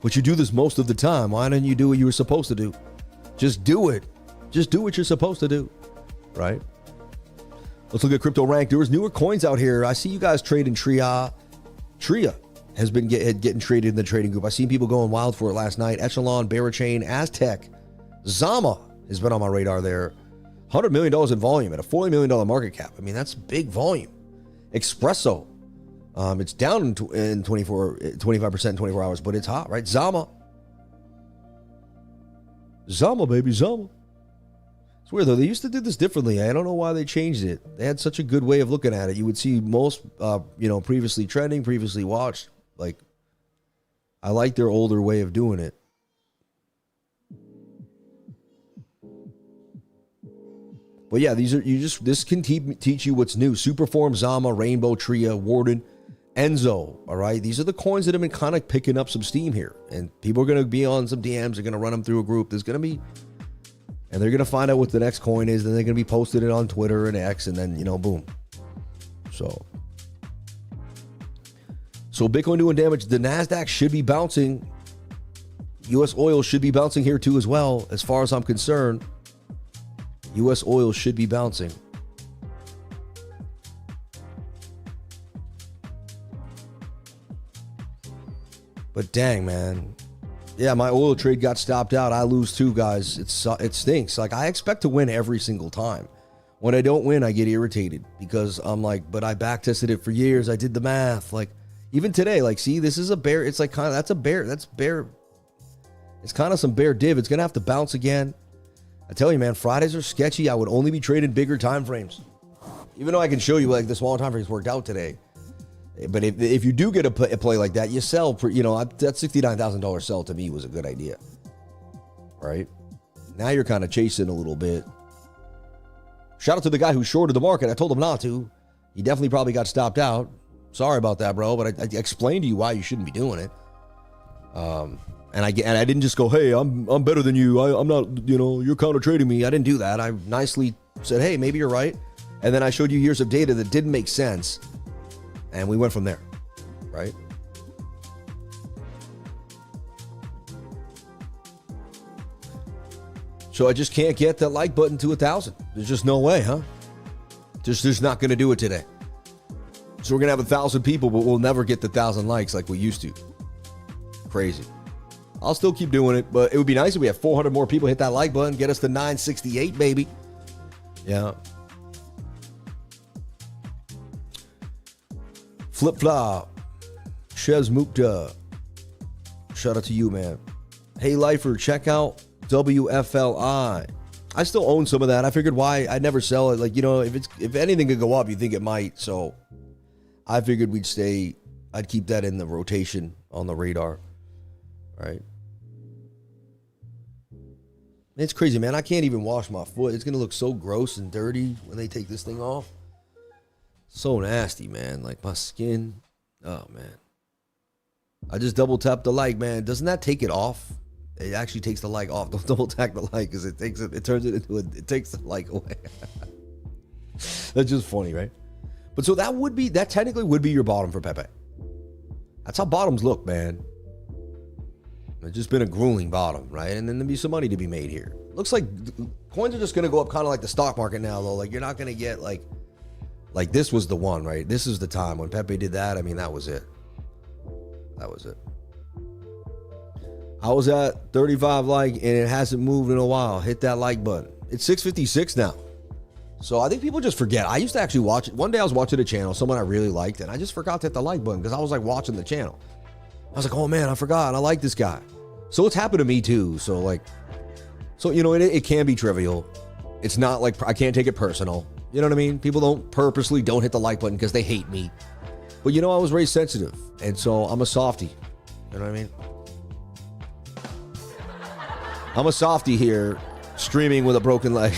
but you do this most of the time. Why didn't you do what you were supposed to do? Just do it. Just do what you're supposed to do, right? Let's look at crypto rank. There's newer coins out here. I see you guys trading Tria. Tria has been getting traded in the trading group. I seen people going wild for it last night. Echelon, Barachain, Aztec, Zama has been on my radar there. $100 million in volume at a $40 million market cap. I mean, that's big volume. Espresso, it's down in 25% in 24 hours, but it's hot, right? Zama, baby, Zama. It's weird though. They used to do this differently. I don't know why they changed it. They had such a good way of looking at it. You would see most, previously trending, previously watched. Like, I like their older way of doing it. But yeah, this can teach you what's new. Superform, Zama, Rainbow, Tria, Warden, Enzo. All right, these are the coins that have been kind of picking up some steam here, and people are going to be on some DMs. They're going to run them through a group. There's going to be. And they're going to find out what the next coin is. Then they're going to be posted it on Twitter and X. And then, boom. So Bitcoin doing damage. The NASDAQ should be bouncing. USOIL should be bouncing here too as well. As far as I'm concerned, USOIL should be bouncing. But dang, man. Yeah, my oil trade got stopped out. I lose too, guys. It stinks. Like, I expect to win every single time. When I don't win, I get irritated because I'm like, but I back tested it for years. I did the math. Like, even today, like, see, this is a bear. It's like kind of, that's a bear. That's bear. It's kind of some bear div. It's going to have to bounce again. I tell you, man, Fridays are sketchy. I would only be trading bigger time frames. Even though I can show you, like, the small time frames worked out today. But if you do get a play like that, you sell. That $69,000 sell to me was a good idea, right? Now you're kind of chasing a little bit. Shout out to the guy who shorted the market. I told him not to. He definitely probably got stopped out. Sorry about that, bro. But I explained to you why you shouldn't be doing it. And I didn't just go, hey, I'm better than you. I'm not. You're counter trading me. I didn't do that. I nicely said, hey, maybe you're right. And then I showed you years of data that didn't make sense. And we went from there, right? So I just can't get that like button to 1,000. There's just no way, huh? Just not going to do it today. So we're going to have 1,000 people, but we'll never get the 1,000 likes like we used to. Crazy. I'll still keep doing it, but it would be nice if we have 400 more people hit that like button, get us to 968, baby. Yeah. Flip Flop, Shez Mukta, shout out to you, man. Hey, Lifer, check out WFLI. I still own some of that. I figured why I'd never sell it. Like, if anything could go up, you think it might. So I figured I'd keep that in the rotation on the radar, right? It's crazy, man. I can't even wash my foot. It's going to look so gross and dirty when they take this thing off. So nasty, man. Like my skin. Oh, man. I just double tap the like, man. Doesn't that take it off? It actually takes the like off. Don't double tap the like because it takes the like away. That's just funny, right? But so that technically would be your bottom for Pepe. That's how bottoms look, man. It's just been a grueling bottom, right? And then there'd be some money to be made here. Looks like coins are just going to go up kind of like the stock market now, though. Like, you're not going to get like this was the one, right? This is the time when Pepe did that. I mean, that was it. That was it. I was at 35 like, and it hasn't moved in a while. Hit that like button. It's 656 now. So I think people just forget. I used to actually watch it. One day I was watching a channel, someone I really liked, and I just forgot to hit the like button because I was like watching the channel. I was like, oh man, I forgot. I like this guy. So it's happened to me too. So you know, it can be trivial. It's not like I can't take it personal. You know what I mean? People don't hit the like button because they hate me. But you know, I was raised sensitive, and so I'm a softie. You know what I mean? I'm a softie here, streaming with a broken leg.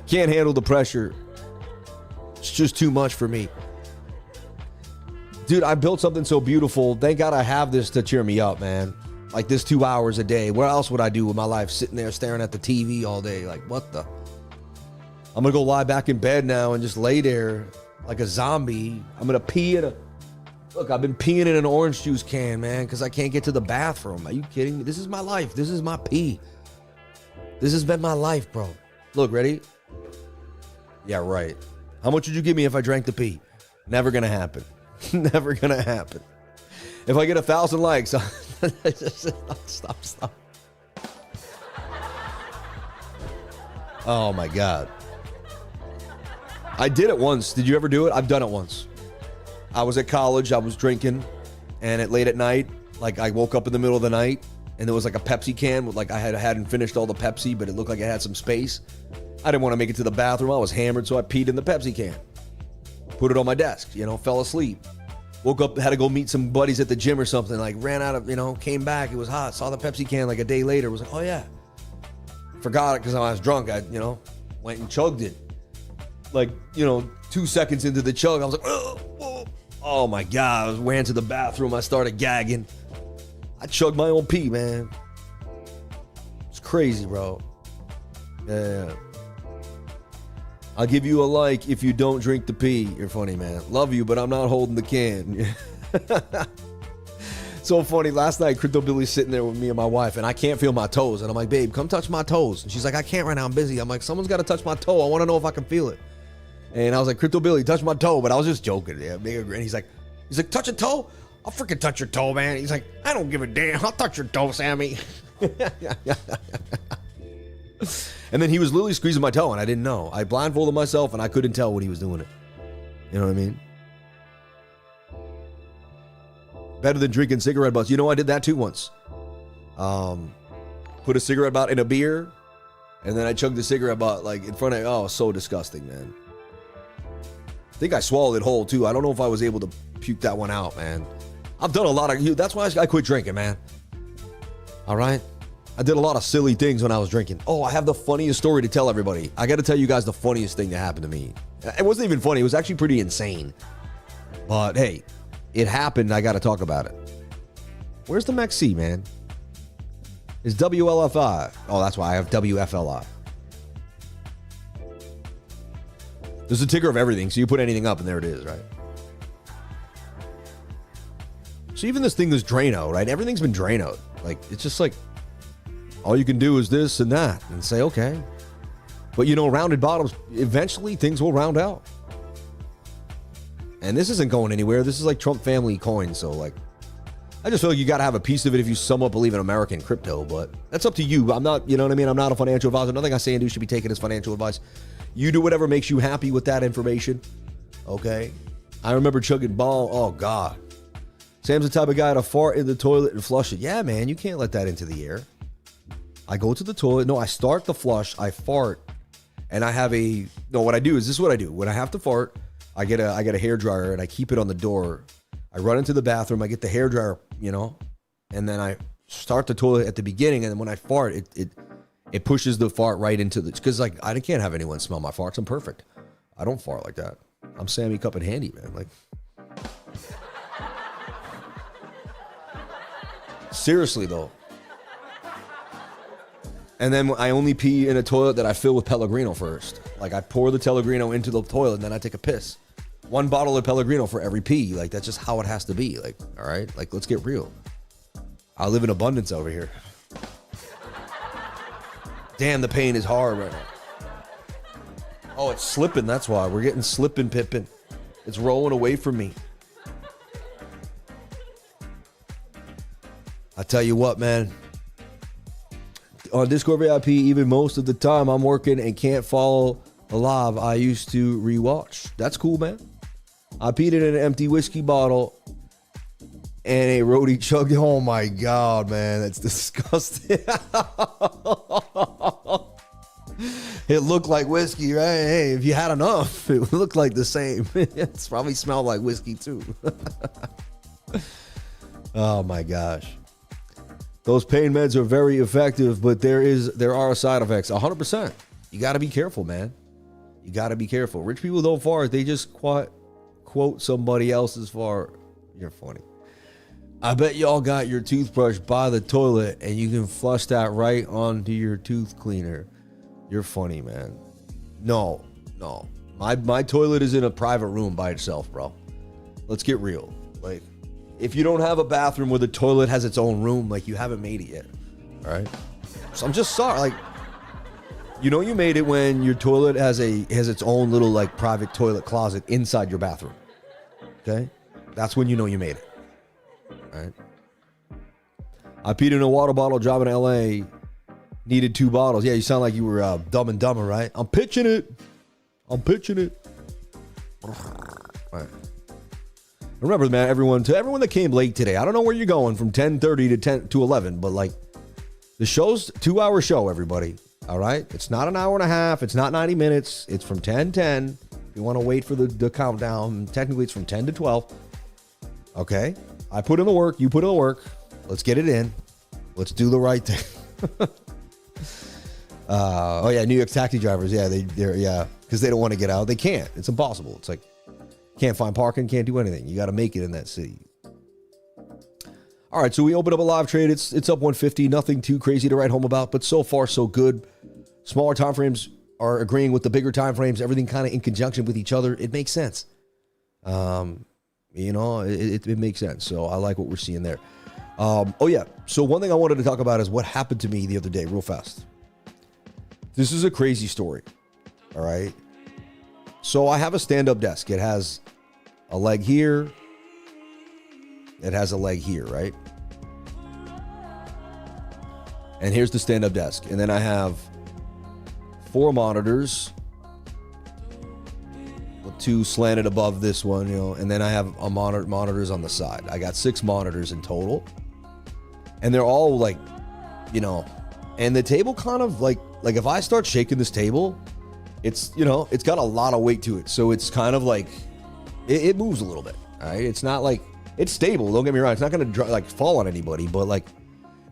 Can't handle the pressure. It's just too much for me. Dude, I built something so beautiful. Thank God I have this to cheer me up, man. Like this 2 hours a day. What else would I do with my life? Sitting there staring at the TV all day. Like, what the? I'm going to go lie back in bed now and just lay there like a zombie. I'm going to pee in a... Look, I've been peeing in an orange juice can, man, because I can't get to the bathroom. Are you kidding me? This is my life. This is my pee. This has been my life, bro. Look, ready? Yeah, right. How much would you give me if I drank the pee? Never going to happen. Never going to happen. If I get 1,000 likes, stop. Oh my God. I did it once. Did you ever do it? I've done it once. I was at college. I was drinking, and late at night, like I woke up in the middle of the night, and there was like a Pepsi can with like I hadn't finished all the Pepsi, but it looked like it had some space. I didn't want to make it to the bathroom. I was hammered, so I peed in the Pepsi can. Put it on my desk, you know, fell asleep. Woke up, had to go meet some buddies at the gym or something, like ran out of, you know, came back. It was hot. Saw the Pepsi can like a day later. Was like, oh yeah. Forgot it because I was drunk. I, you know, went and chugged it. Like, you know, 2 seconds into the chug, I was like, oh my God. I ran to the bathroom. I started gagging. I chugged my own pee, man. It's crazy, bro. Yeah. I'll give you a like if you don't drink the pee. You're funny, man. Love you, but I'm not holding the can. So funny. Last night, Crypto Billy's sitting there with me and my wife, and I can't feel my toes. And I'm like, babe, come touch my toes. And she's like, I can't right now. I'm busy. I'm like, someone's got to touch my toe. I want to know if I can feel it. And I was like, Crypto Billy, touch my toe. But I was just joking. Yeah, big and he's like, touch a toe? I'll freaking touch your toe, man. He's like, I don't give a damn. I'll touch your toe, Sammy. And then he was literally squeezing my toe, and I didn't know. I blindfolded myself, and I couldn't tell when he was doing it. You know what I mean? Better than drinking cigarette butts. You know, I did that too once. Put a cigarette butt in a beer, and then I chugged the cigarette butt like in front of. Oh, so disgusting, man. I think I swallowed it whole too. I don't know if I was able to puke that one out, man. I've done a lot of. That's why I quit drinking, man. All right. I did a lot of silly things when I was drinking. Oh, I have the funniest story to tell everybody. I got to tell you guys the funniest thing that happened to me. It wasn't even funny. It was actually pretty insane. But hey, it happened. I got to talk about it. Where's the Maxi, man? It's WLFI. Oh, that's why I have WFLI. There's a ticker of everything, so you put anything up and there it is, right? So even this thing is Drano, right? Everything's been Dranoed. Like, it's just like, all you can do is this and that and say, okay. But you know, rounded bottoms, eventually things will round out. And this isn't going anywhere. This is like Trump family coins. So like, I just feel like you got to have a piece of it if you somewhat believe in American crypto, but that's up to you. I'm not, you know what I mean? I'm not a financial advisor. Nothing I say and do should be taken as financial advice. You do whatever makes you happy with that information. Okay. I remember chugging ball. Oh God. Sam's the type of guy to fart in the toilet and flush it. Yeah, man, you can't let that into the air. I go to the toilet. No, I start the flush. I fart, and I have what I do is this is what I do. When I have to fart, I get a hairdryer and I keep it on the door. I run into the bathroom. I get the hairdryer, you know, and then I start the toilet at the beginning. And then when I fart, it pushes the fart right into the, because like I can't have anyone smell my farts. I'm perfect. I don't fart like that. I'm Sammy Cup and Handy, man. Like. Seriously though. And then I only pee in a toilet that I fill with Pellegrino first. Like I pour the Pellegrino into the toilet and then I take a piss. 1 bottle of Pellegrino for every pee. Like that's just how it has to be. Like, all right, like let's get real. I live in abundance over here. Damn, the pain is hard right now. Oh, it's slipping. That's why we're getting slipping, pipping. It's rolling away from me. I tell you what, man. on Discord VIP, even most of the time I'm working and can't follow the live I used to rewatch. That's cool, man. I peed in an empty whiskey bottle and a roadie chugged. Oh my God, man. That's disgusting. It looked like whiskey, right? Hey, if you had enough, it would look like the same. It's probably smelled like whiskey too. Oh my gosh. Those pain meds are very effective, but there are side effects. 100%. You got to be careful, man. You got to be careful. Rich people don't fart. They just quote somebody else's fart. You're funny. I bet y'all got your toothbrush by the toilet and you can flush that right onto your tooth cleaner. You're funny, man. No. My toilet is in a private room by itself, bro. Let's get real. Like, if you don't have a bathroom where the toilet has its own room, like, you haven't made it yet. All right? So I'm just sorry. Like, you know you made it when your toilet has its own little, like, private toilet closet inside your bathroom. Okay? That's when you know you made it. All right? I peed in a water bottle job in LA. Needed 2 bottles. Yeah, you sound like you were Dumb and Dumber, right? I'm pitching it. All right. Remember, man, everyone that came late today, I don't know where you're going from 10:30 to 11, but like, the show's 2-hour show, everybody. All right? It's not an hour and a half. It's not 90 minutes. It's from 10:10. If you want to wait for the countdown, technically it's from 10 to 12. Okay? I put in the work. You put in the work. Let's get it in. Let's do the right thing. Oh yeah, New York taxi drivers. Yeah, they're because they don't want to get out. They can't. It's impossible. It's like, can't find parking, can't do anything. You got to make it in that city. All right, so we open up a live trade. It's up 150. Nothing too crazy to write home about, but so far so good. Smaller time frames are agreeing with the bigger time frames. Everything kind of in conjunction with each other. It makes sense. It makes sense. So I like what we're seeing there. Oh yeah. So one thing I wanted to talk about is what happened to me the other day, real fast. This is a crazy story. All right. So I have a stand-up desk. It has a leg here. It has a leg here, right? And here's the stand-up desk. And then I have 4 monitors. 2 slanted above this one, and then I have a monitors on the side. I got 6 monitors in total. And they're all like, and the table kind of like if I start shaking this table, it's, it's got a lot of weight to it. So it's kind of like, it moves a little bit, all right? It's not like, it's stable, don't get me wrong. It's not going to like fall on anybody, but like,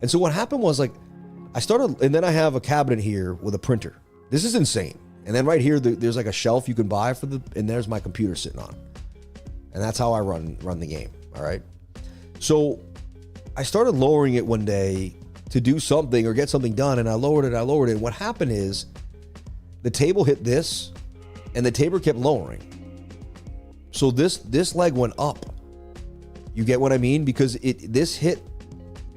and so what happened was like, I started, and then I have a cabinet here with a printer. This is insane. And then right here, there's like a shelf you can buy and there's my computer sitting on. And that's how I run the game, all right? So I started lowering it one day to do something or get something done, and I lowered it. And what happened is the table hit this, and the table kept lowering. So this leg went up. You get what I mean? Because this hit,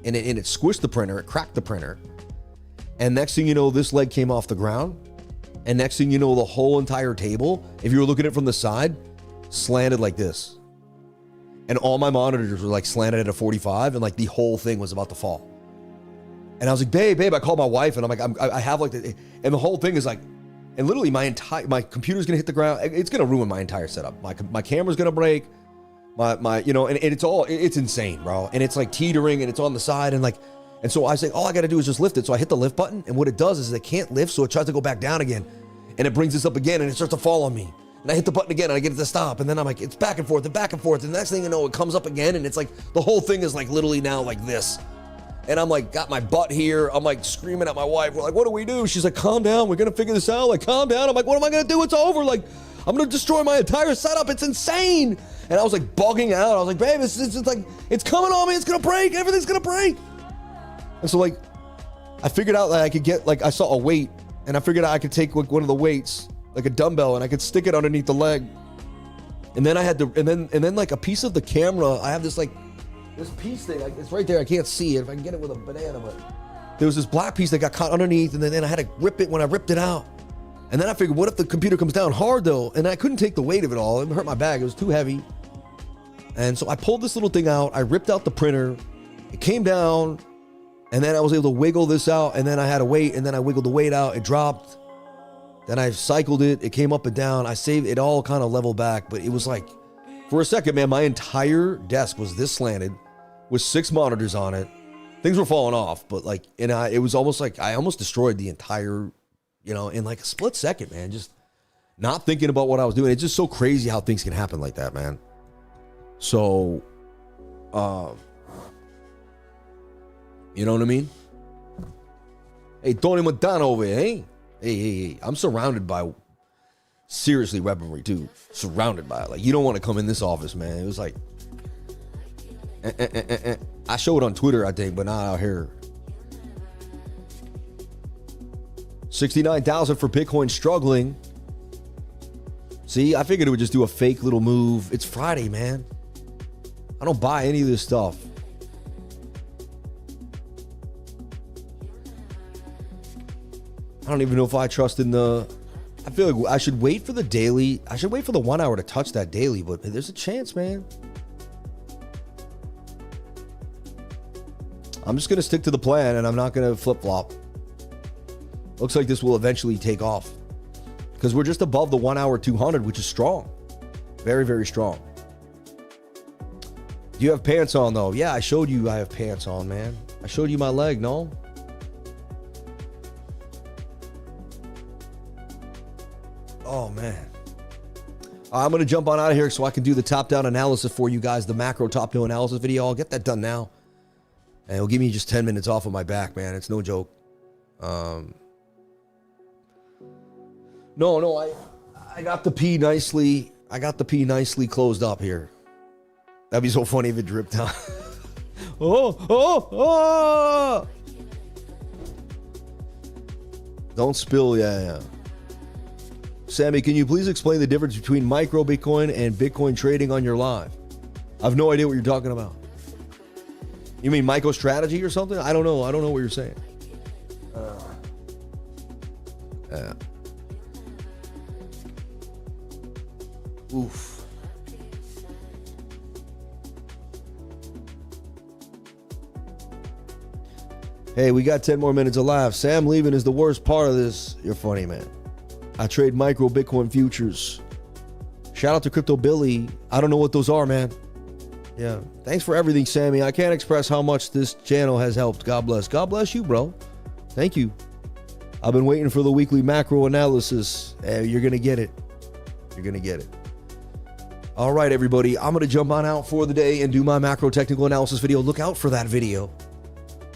and it squished the printer. It cracked the printer. And next thing you know, this leg came off the ground. And next thing you know, the whole entire table, if you were looking at it from the side, slanted like this. And all my monitors were like slanted at a 45, and like the whole thing was about to fall. And I was like, babe, I called my wife, and I'm like, I have like, and the whole thing is like, and literally my computer's gonna hit the ground. It's gonna ruin my entire setup. My camera's gonna break. And it's insane, bro. And it's like teetering, and it's on the side, and so I was like, all I got to do is just lift it. So I hit the lift button, and what it does is it can't lift, so it tries to go back down again, and it brings this up again, and it starts to fall on me. And I hit the button again, and I get it to stop, and then I'm like, it's back and forth, and the next thing you know, it comes up again, and it's like, the whole thing is like literally now like this. And I'm like, got my butt here. I'm like screaming at my wife. We're like, what do we do? She's like, calm down. We're going to figure this out. Like, calm down. I'm like, what am I going to do? It's over. Like, I'm going to destroy my entire setup. It's insane. And I was like bugging out. I was like, babe, it's like, it's coming on me. It's going to break. Everything's going to break. And so like, I figured out that I could get, like, I saw a weight, and I figured out I could take like one of the weights, like a dumbbell, and I could stick it underneath the leg. And then I had to, and then like a piece of the camera, I have this like, this piece thing, like, it's right there. I can't see it if I can get it with a banana, but there was this black piece that got caught underneath, and then I had to rip it when I ripped it out. And then I figured, what if the computer comes down hard though? And I couldn't take the weight of it all. It hurt my bag. It was too heavy. And so I pulled this little thing out. I ripped out the printer. It came down, And then I was able to wiggle this out, and then I had to wait, and then I wiggled the weight out. It dropped. Then I cycled it. It came up and down. I saved it, all kind of leveled back, but it was like, for a second, man, my entire desk was this slanted with 6 monitors on it. Things were falling off, but like, and it was almost like I almost destroyed the entire, in like a split second, man. Just not thinking about what I was doing. It's just so crazy how things can happen like that, man. So, you know what I mean? Hey, Tony Montano over here, hey? Hey. I'm surrounded by, seriously, weaponry, too. Surrounded by it. Like, you don't want to come in this office, man. It was like, I showed on Twitter, I think, but not out here. 69,000 for Bitcoin struggling. See, I figured it would just do a fake little move. It's Friday, man. I don't buy any of this stuff. I don't even know if I trust in the... I feel like I should wait for the daily. I should wait for the 1 hour to touch that daily, but there's a chance, man. I'm just going to stick to the plan, and I'm not going to flip-flop. Looks like this will eventually take off. Because we're just above the 1 hour 200, which is strong. Very, very strong. Do you have pants on, though? Yeah, I showed you I have pants on, man. I showed you my leg, no? Oh, man. I'm going to jump on out of here so I can do the top-down analysis for you guys, the macro top-down analysis video. I'll get that done now. And it'll give me just 10 minutes off of my back, man. It's no joke. No, I got the P nicely. I got the P nicely closed up here. That'd be so funny if it dripped down. Oh! Don't spill, yeah. Sammy, can you please explain the difference between micro Bitcoin and Bitcoin trading on your live? I have no idea what you're talking about. You mean MicroStrategy or something? I don't know. I don't know what you're saying. Oof. Hey, we got 10 more minutes alive. Sam leaving is the worst part of this. You're funny, man. I trade micro Bitcoin futures. Shout out to Crypto Billy. I don't know what those are, man. Yeah. Thanks for everything, Sammy. I can't express how much this channel has helped. God bless. God bless you, bro. Thank you. I've been waiting for the weekly macro analysis. You're going to get it. You're going to get it. All right, everybody. I'm going to jump on out for the day and do my macro technical analysis video. Look out for that video.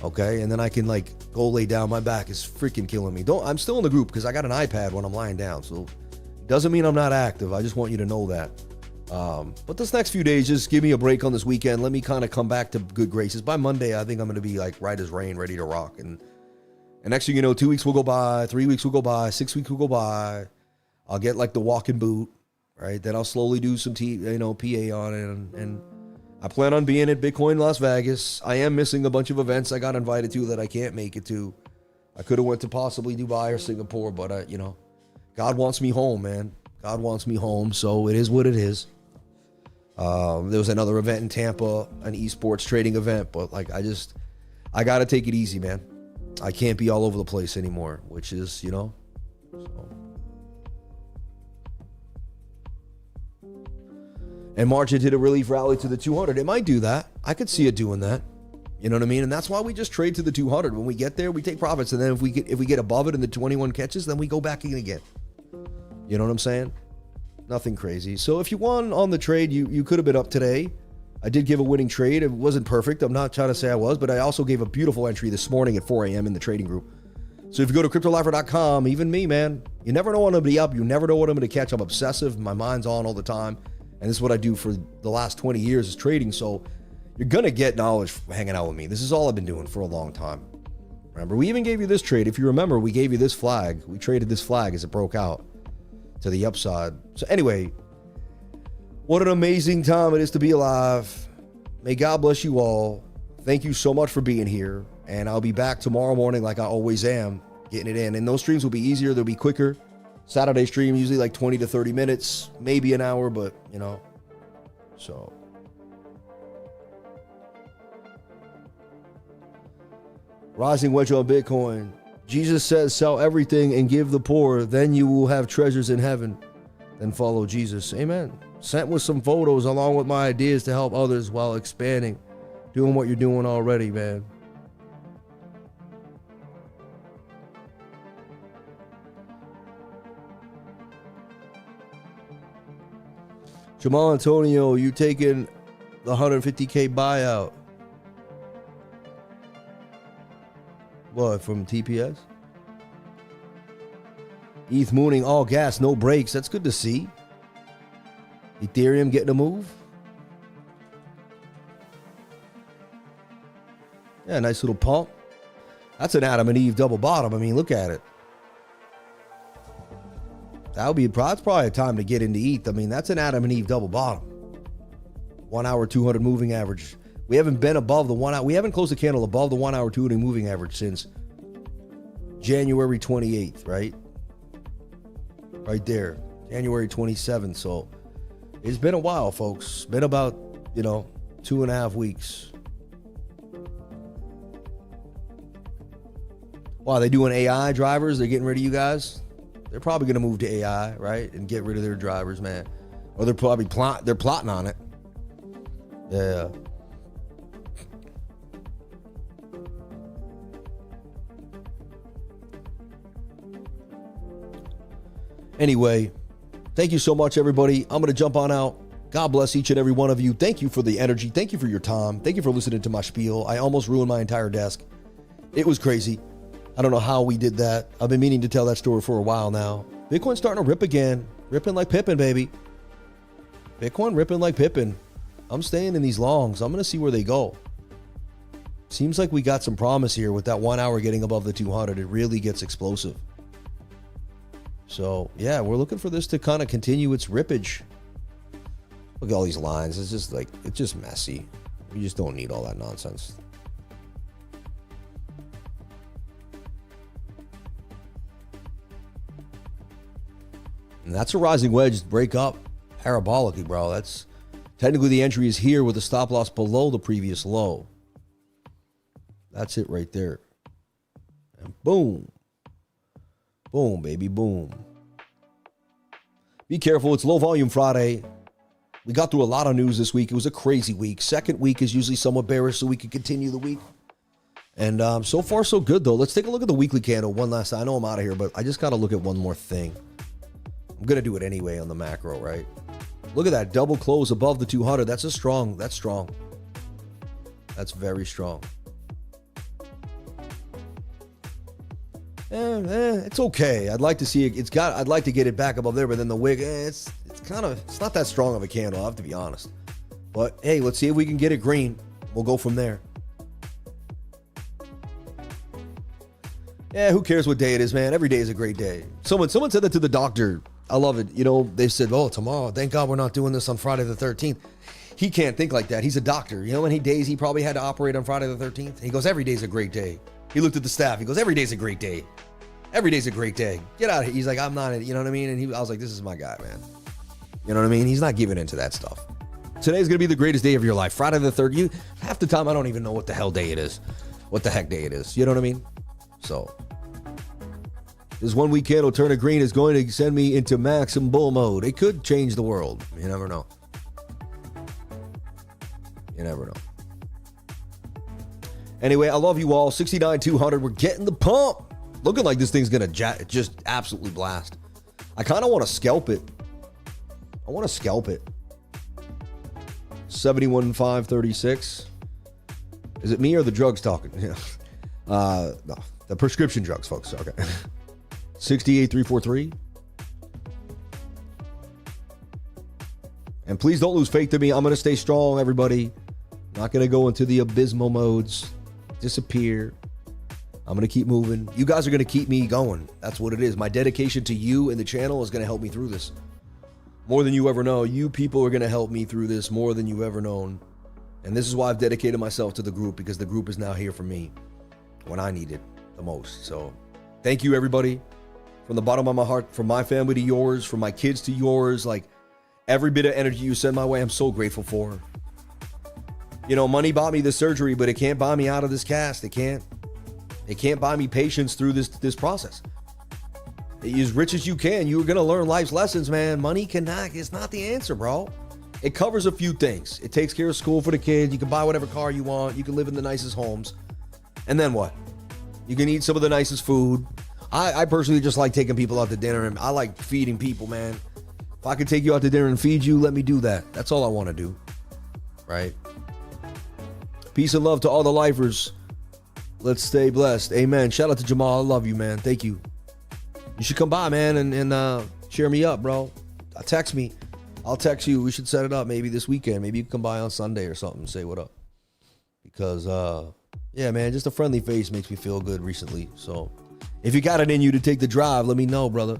Okay? And then I can, go lay down. My back is freaking killing me. I'm still in the group because I got an iPad when I'm lying down. So it doesn't mean I'm not active. I just want you to know that. But this next few days, just give me a break on this weekend. Let me kind of come back to good graces. By Monday, I think I'm going to be right as rain, ready to rock. And next thing you know, 2 weeks will go by, 3 weeks will go by, 6 weeks will go by. I'll get the walking boot, right? Then I'll slowly do some PA on it. And I plan on being at Bitcoin Las Vegas. I am missing a bunch of events I got invited to that I can't make it to. I could have went to possibly Dubai or Singapore, but God wants me home, man. God wants me home, so it is what it is. There was another event in Tampa, an esports trading event, but I got to take it easy, man. I can't be all over the place anymore, which is, so. And March it did a relief rally to the 200. It might do that. I could see it doing that. You know what I mean? And that's why we just trade to the 200. When we get there, we take profits, and then if we get above it in the 21 catches, then we go back in again. You know what I'm saying? Nothing crazy. So if you won on the trade, you could have been up today. I did give a winning trade. It wasn't perfect. I'm not trying to say I was, but I also gave a beautiful entry this morning at 4 a.m. in the trading group. So if you go to cryptolifer.com, even me, man, you never know when I'm going to be up. You never know what I'm going to catch. I'm obsessive. My mind's on all the time. And this is what I do for the last 20 years is trading. So you're going to get knowledge hanging out with me. This is all I've been doing for a long time. Remember, we even gave you this trade. If you remember, we gave you this flag. We traded this flag as it broke out to the upside. So anyway, what an amazing time it is to be alive. May God bless you all. Thank you so much for being here. And I'll be back tomorrow morning like I always am, getting it in. And those streams will be easier. They'll be quicker. Saturday stream, usually 20 to 30 minutes, maybe an hour, but, so. Rising wedge on Bitcoin. Jesus says, sell everything and give the poor. Then you will have treasures in heaven. Then follow Jesus. Amen. Sent with some photos along with my ideas to help others while expanding. Doing what you're doing already, man. Jamal Antonio, you taking the 150K buyout? What, from TPS? ETH mooning all gas, no brakes. That's good to see. Ethereum getting a move. Yeah, nice little pump. That's an Adam and Eve double bottom. I mean, look at it. That's probably a time to get into ETH. I mean, that's an Adam and Eve double bottom. 1 hour 200 moving average. We haven't been above the 1 hour. We haven't closed the candle above the 1 hour 200 moving average since January 28th, right? Right there. January 27th. So it's been a while, folks. It's been about, 2.5 weeks. Wow, they doing AI drivers? They're getting rid of you guys? They're probably going to move to AI, right? And get rid of their drivers, man. Or they're probably plotting on it. Yeah. Anyway, thank you so much, everybody. I'm going to jump on out. God bless each and every one of you. Thank you for the energy. Thank you for your time. Thank you for listening to my spiel. I almost ruined my entire desk. It was crazy. I don't know how we did that. I've been meaning to tell that story for a while now. Bitcoin's starting to rip again. Ripping like Pippin, baby. Bitcoin ripping like Pippin. I'm staying in these longs. I'm going to see where they go. Seems like we got some promise here with that 1 hour getting above the 200. It really gets explosive. So, yeah, we're looking for this to kind of continue its rippage. Look at all these lines. It's just messy. We just don't need all that nonsense. And that's a rising wedge break up parabolically, bro. That's technically the entry is here with a stop loss below the previous low. That's it right there. And boom. Boom, baby, boom. Be careful. It's low volume Friday. We got through a lot of news this week. It was a crazy week. Second week is usually somewhat bearish, so we can continue the week. And so far, so good, though. Let's take a look at the weekly candle one last time. I know I'm out of here, but I just got to look at one more thing. I'm going to do it anyway on the macro, right? Look at that double close above the 200. That's strong. That's very strong. It's okay. I'd like to see it. I'd like to get it back above there, but then the wick, it's not that strong of a candle, I have to be honest. But hey, let's see if we can get it green. We'll go from there. Yeah, who cares what day it is, man? Every day is a great day. Someone said that to the doctor. I love it. They said, oh, tomorrow, thank God we're not doing this on Friday the 13th. He can't think like that. He's a doctor. You know how many days he probably had to operate on Friday the 13th? He goes, every day's a great day. He looked at the staff. He goes, every day's a great day. Every day's a great day. Get out of here. He's like, I'm not, you know what I mean? And I was like, this is my guy, man. You know what I mean? He's not giving into that stuff. Today's going to be the greatest day of your life. Friday the 13th. Half the time, I don't even know what the hell day it is. What the heck day it is. You know what I mean? So, this 1 week candle turn of green is going to send me into maximum bull mode. It could change the world. You never know. You never know. Anyway, I love you all. 69,200. We're getting the pump. Looking like this thing's going to just absolutely blast. I kind of want to scalp it. 71,536. Is it me or the drugs talking? Yeah. No, the prescription drugs, folks. Okay. 68,343. And please don't lose faith in me. I'm going to stay strong, everybody. Not going to go into the abysmal modes. Disappear. I'm going to keep moving. You guys are going to keep me going. That's what it is. My dedication to you and the channel is going to help me through this. More than you ever know. You people are going to help me through this more than you've ever known. And this is why I've dedicated myself to the group, because the group is now here for me when I need it the most. So thank you, everybody. From the bottom of my heart, from my family to yours, from my kids to yours, like every bit of energy you send my way, I'm so grateful for. Money bought me the surgery, but it can't buy me out of this cast. It can't. They can't buy me patience through this process. As rich as you can, you're going to learn life's lessons, man. Money cannot, it's not the answer, bro. It covers a few things. It takes care of school for the kids. You can buy whatever car you want. You can live in the nicest homes. And then what? You can eat some of the nicest food. I personally just like taking people out to dinner, and I like feeding people, man. If I could take you out to dinner and feed you, let me do that. That's all I want to do, right? Peace and love to all the lifers. Let's stay blessed. Amen. Shout out to Jamal. I love you, man. Thank you. You should come by, man, and cheer me up, bro. Text me. I'll text you. We should set it up maybe this weekend. Maybe you can come by on Sunday or something and say what up. Because, yeah, man, just a friendly face makes me feel good recently. So if you got it in you to take the drive, let me know, brother.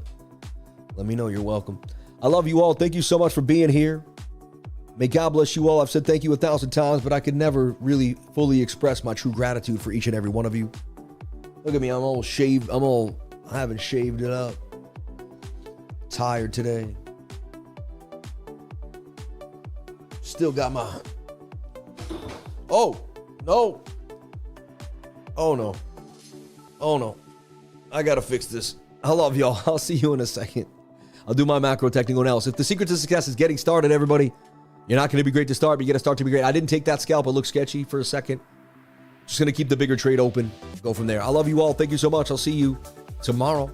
Let me know. You're welcome. I love you all. Thank you so much for being here. May God bless you all. I've said thank you 1,000 times, but I could never really fully express my true gratitude for each and every one of you. Look at me. I'm all shaved. I haven't shaved it up. Tired today. Still got my... Oh, no. Oh, no. Oh, no. I got to fix this. I love y'all. I'll see you in a second. I'll do my macro technical analysis. If the secret to success is getting started, everybody, you're not going to be great to start, but you got to start to be great. I didn't take that scalp. It looked sketchy for a second. Just going to keep the bigger trade open. Go from there. I love you all. Thank you so much. I'll see you tomorrow.